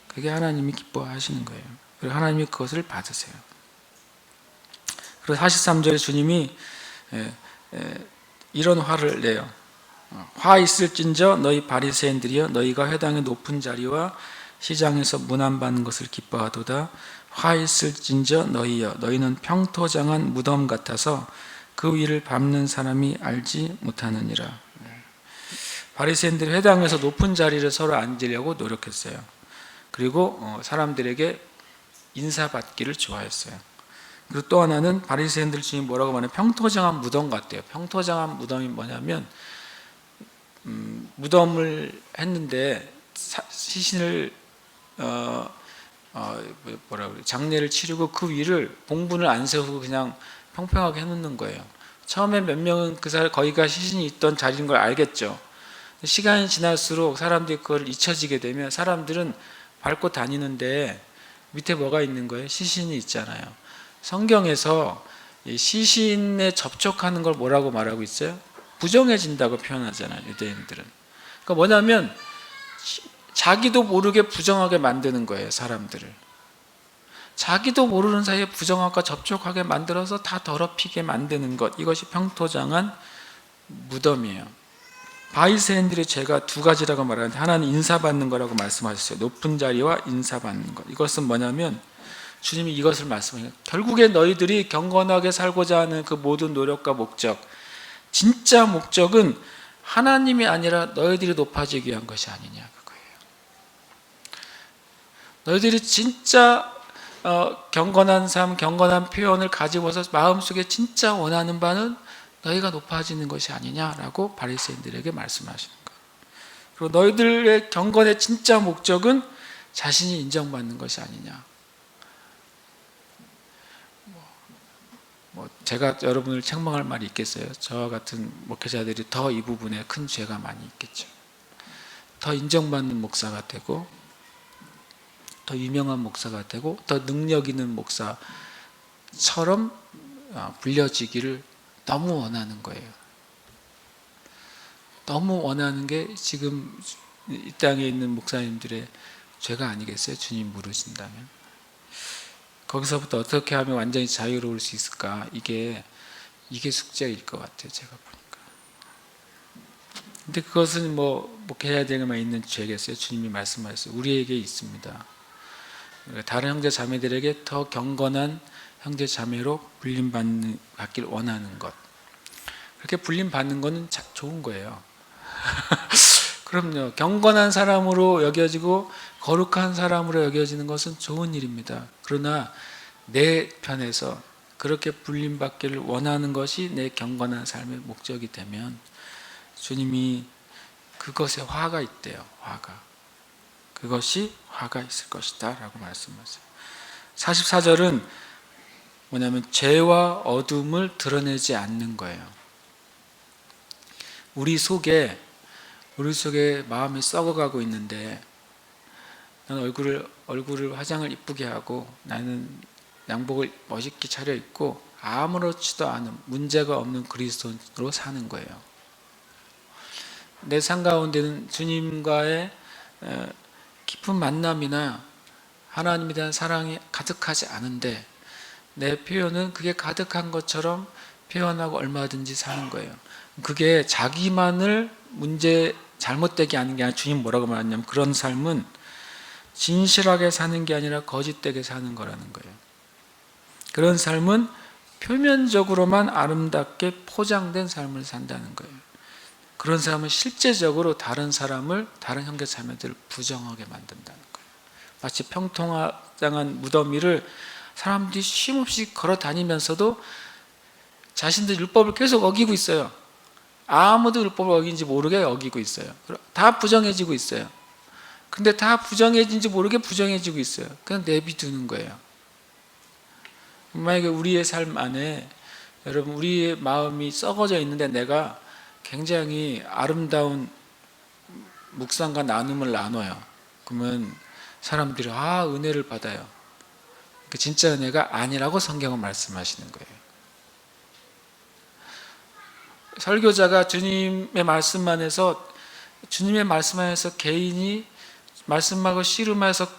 그게 하나님이 기뻐하시는 거예요. 그리고 하나님이 그것을 받으세요. 그리고 43절에 주님이 이런 화를 내요. 화 있을진저 너희 바리새인들이여, 너희가 회당의 높은 자리와 시장에서 문안받는 것을 기뻐하도다. 화 있을진저 너희여, 너희는 평토장한 무덤 같아서 그 위를 밟는 사람이 알지 못하느니라. 바리새인들이 회당에서 높은 자리를 서로 앉으려고 노력했어요. 그리고 사람들에게 인사받기를 좋아했어요. 그리고 또 하나는 바리새인들 중에 뭐라고 말하면 평토장한 무덤 같대요. 평토장한 무덤이 뭐냐면 무덤을 했는데 시신을 장례를 치르고 그 위를 봉분을 안 세우고 그냥 평평하게 해놓는 거예요. 처음에 몇 명은 거기가 시신이 있던 자리인 걸 알겠죠. 시간이 지날수록 사람들이 그걸 잊혀지게 되면 사람들은 밟고 다니는데 밑에 뭐가 있는 거예요? 시신이 있잖아요. 성경에서 시신에 접촉하는 걸 뭐라고 말하고 있어요? 부정해진다고 표현하잖아요, 유대인들은. 그러니까 뭐냐면 자기도 모르게 부정하게 만드는 거예요, 사람들을. 자기도 모르는 사이에 부정하고 접촉하게 만들어서 다 더럽히게 만드는 것, 이것이 평토장한 무덤이에요. 바리새인들의 죄가 두 가지라고 말하는데, 하나는 인사받는 거라고 말씀하셨어요. 높은 자리와 인사받는 것. 이것은 뭐냐면 주님이 이것을 말씀하세요. 결국에 너희들이 경건하게 살고자 하는 그 모든 노력과 목적, 진짜 목적은 하나님이 아니라 너희들이 높아지기 위한 것이 아니냐, 그거예요. 너희들이 진짜 경건한 삶, 경건한 표현을 가지고서 마음속에 진짜 원하는 바는 너희가 높아지는 것이 아니냐라고 바리새인들에게 말씀하시는 거예요. 그리고 너희들의 경건의 진짜 목적은 자신이 인정받는 것이 아니냐. 제가 여러분을 책망할 말이 있겠어요? 저와 같은 목회자들이 더 이 부분에 큰 죄가 많이 있겠죠. 더 인정받는 목사가 되고, 더 유명한 목사가 되고, 더 능력 있는 목사처럼 불려지기를 너무 원하는 거예요. 너무 원하는 게 지금 이 땅에 있는 목사님들의 죄가 아니겠어요? 주님 물으신다면. 거기서부터 어떻게 하면 완전히 자유로울 수 있을까? 이게 숙제일 것 같아요, 제가 보니까. 근데 그것은 목회해야 되는 것만 있는 죄겠어요? 주님이 말씀하셨어요. 우리에게 있습니다. 다른 형제 자매들에게 더 경건한 형제 자매로 받길 원하는 것. 그렇게 불림받는 것은 좋은 거예요. 그럼요. 경건한 사람으로 여겨지고 거룩한 사람으로 여겨지는 것은 좋은 일입니다. 그러나 내 편에서 그렇게 불림받기를 원하는 것이 내 경건한 삶의 목적이 되면 주님이 그것에 화가 있대요. 화가. 그것이 화가 있을 것이다 라고 말씀하세요. 44절은 뭐냐면 죄와 어둠을 드러내지 않는 거예요. 우리 속에 마음이 썩어가고 있는데, 나는 얼굴을 화장을 이쁘게 하고, 나는 양복을 멋있게 차려입고 아무렇지도 않은 문제가 없는 그리스도인으로 사는 거예요. 내 삶 가운데는 주님과의 깊은 만남이나 하나님에 대한 사랑이 가득하지 않은데, 내 표현은 그게 가득한 것처럼 표현하고 얼마든지 사는 거예요. 그게 자기만을 잘못되게 하는 게 아니라, 주님 뭐라고 말하냐면 그런 삶은 진실하게 사는 게 아니라 거짓되게 사는 거라는 거예요. 그런 삶은 표면적으로만 아름답게 포장된 삶을 산다는 거예요. 그런 삶은 실제적으로 다른 형제 자매들을 부정하게 만든다는 거예요. 마치 평통당한 무더미를 사람들이 쉼없이 걸어 다니면서도 자신들 율법을 계속 어기고 있어요. 아무도 율법을 어긴지 모르게 어기고 있어요. 다 부정해지고 있어요. 근데 다 부정해진지 모르게 부정해지고 있어요. 그냥 내비두는 거예요. 만약에 우리의 삶 안에, 여러분, 우리의 마음이 썩어져 있는데 내가 굉장히 아름다운 묵상과 나눔을 나눠요. 그러면 사람들이 은혜를 받아요. 그 진짜 은혜가 아니라고 성경은 말씀하시는 거예요. 설교자가 주님의 말씀 안에서 개인이 말씀하고 씨름해서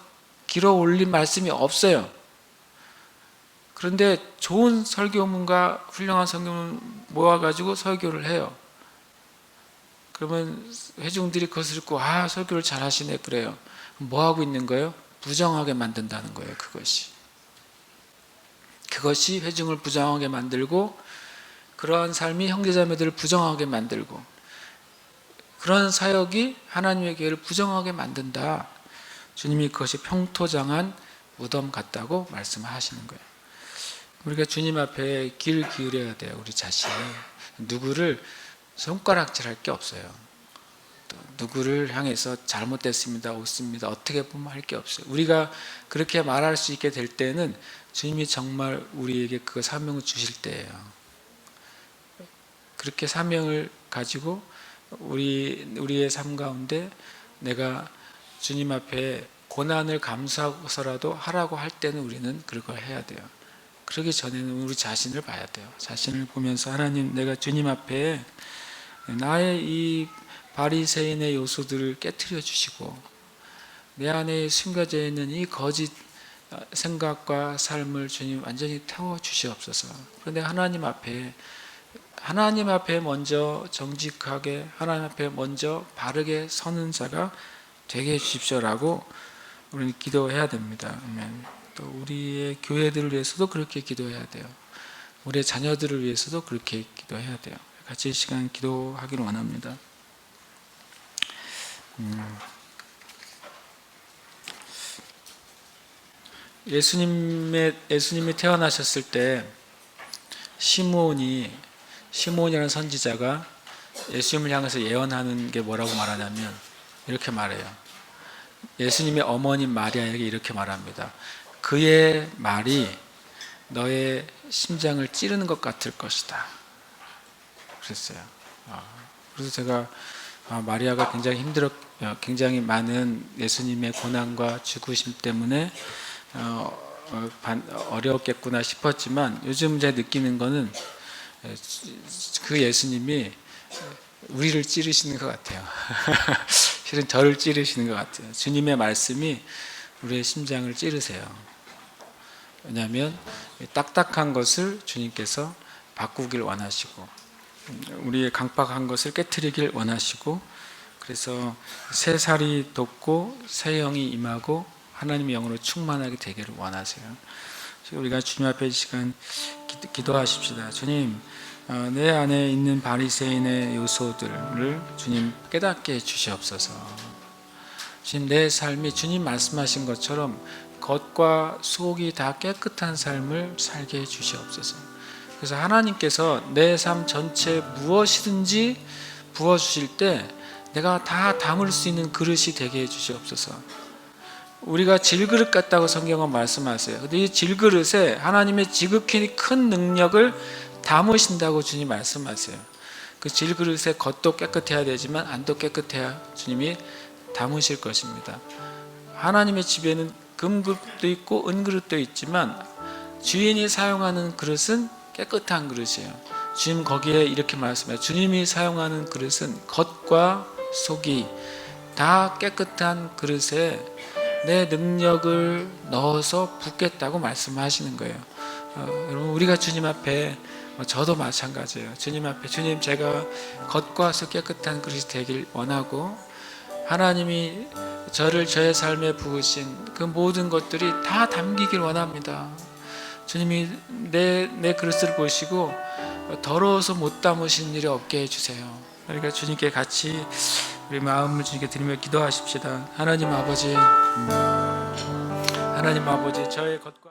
길어 올린 말씀이 없어요. 그런데 좋은 설교문과 훌륭한 설교문 모아가지고 설교를 해요. 그러면 회중들이 그것을 듣고 설교를 잘하시네 그래요. 뭐 하고 있는 거예요? 부정하게 만든다는 거예요. 그것이 회중을 부정하게 만들고, 그러한 삶이 형제자매들을 부정하게 만들고, 그런 사역이 하나님의 교회를 부정하게 만든다. 주님이 그것이 평토장한 무덤 같다고 말씀하시는 거예요. 우리가 주님 앞에 귀를 기울여야 돼요. 우리 자신이. 누구를 손가락질할 게 없어요. 또 누구를 향해서 잘못됐습니다, 옳습니다, 어떻게 보면 할 게 없어요. 우리가 그렇게 말할 수 있게 될 때는 주님이 정말 우리에게 그 사명을 주실 때예요. 그렇게 사명을 가지고 우리의 삶 가운데 내가 주님 앞에 고난을 감수하고서라도 하라고 할 때는 우리는 그걸 해야 돼요. 그러기 전에는 우리 자신을 봐야 돼요. 자신을 보면서, 하나님, 내가 주님 앞에 나의 이 바리새인의 요소들을 깨트려 주시고, 내 안에 숨겨져 있는 이 거짓 생각과 삶을 주님 완전히 태워 주시옵소서. 그런데 하나님 앞에 먼저 정직하게, 하나님 앞에 먼저 바르게 서는 자가 되게 해주십시오라고 우리는 기도해야 됩니다. 아멘. 또 우리의 교회들을 위해서도 그렇게 기도해야 돼요. 우리의 자녀들을 위해서도 그렇게 기도해야 돼요. 같이 이 시간 기도하기를 원합니다. 예수님이 태어나셨을 때 시므온이라는 선지자가 예수님을 향해서 예언하는 게 뭐라고 말하냐면 이렇게 말해요. 예수님의 어머니 마리아에게 이렇게 말합니다. 그의 말이 너의 심장을 찌르는 것 같을 것이다. 그랬어요. 그래서 제가 마리아가 굉장히 많은 예수님의 고난과 죽으심 때문에 어려웠겠구나 싶었지만 요즘 제가 느끼는 거는 그 예수님이 우리를 찌르시는 것 같아요. 실은 저를 찌르시는 것 같아요. 주님의 말씀이 우리의 심장을 찌르세요. 왜냐하면 딱딱한 것을 주님께서 바꾸길 원하시고 우리의 강팍한 것을 깨트리길 원하시고 그래서 새 살이 돋고 새 영이 임하고 하나님의 영으로 충만하게 되기를 원하세요. 우리가 주님 앞에 이 시간 기도하십시다. 주님, 내 안에 있는 바리새인의 요소들을 주님 깨닫게 해주시옵소서. 주님, 내 삶이 주님 말씀하신 것처럼 겉과 속이 다 깨끗한 삶을 살게 해주시옵소서. 그래서 하나님께서 내 삶 전체에 무엇이든지 부어주실 때 내가 다 담을 수 있는 그릇이 되게 해주시옵소서. 우리가 질그릇 같다고 성경은 말씀하세요. 근데 이 질그릇에 하나님의 지극히 큰 능력을 담으신다고 주님 말씀하세요. 그 질그릇의 겉도 깨끗해야 되지만 안도 깨끗해야 주님이 담으실 것입니다. 하나님의 집에는 금그릇도 있고 은그릇도 있지만 주인이 사용하는 그릇은 깨끗한 그릇이에요. 주님 거기에 이렇게 말씀해요. 주님이 사용하는 그릇은 겉과 속이 다 깨끗한 그릇에 내 능력을 넣어서 붓겠다고 말씀하시는 거예요. 여러분 우리가 주님 앞에 저도 마찬가지예요. 주님 앞에 주님 제가 겉과 속 깨끗한 그릇이 되길 원하고 하나님이 저의 삶에 부으신 그 모든 것들이 다 담기길 원합니다. 주님이 내 그릇을 보시고 더러워서 못 담으신 일이 없게 해주세요. 그러니까 주님께 같이 우리 마음을 주님께 드리며 기도하십시다. 하나님 아버지 저의 겉과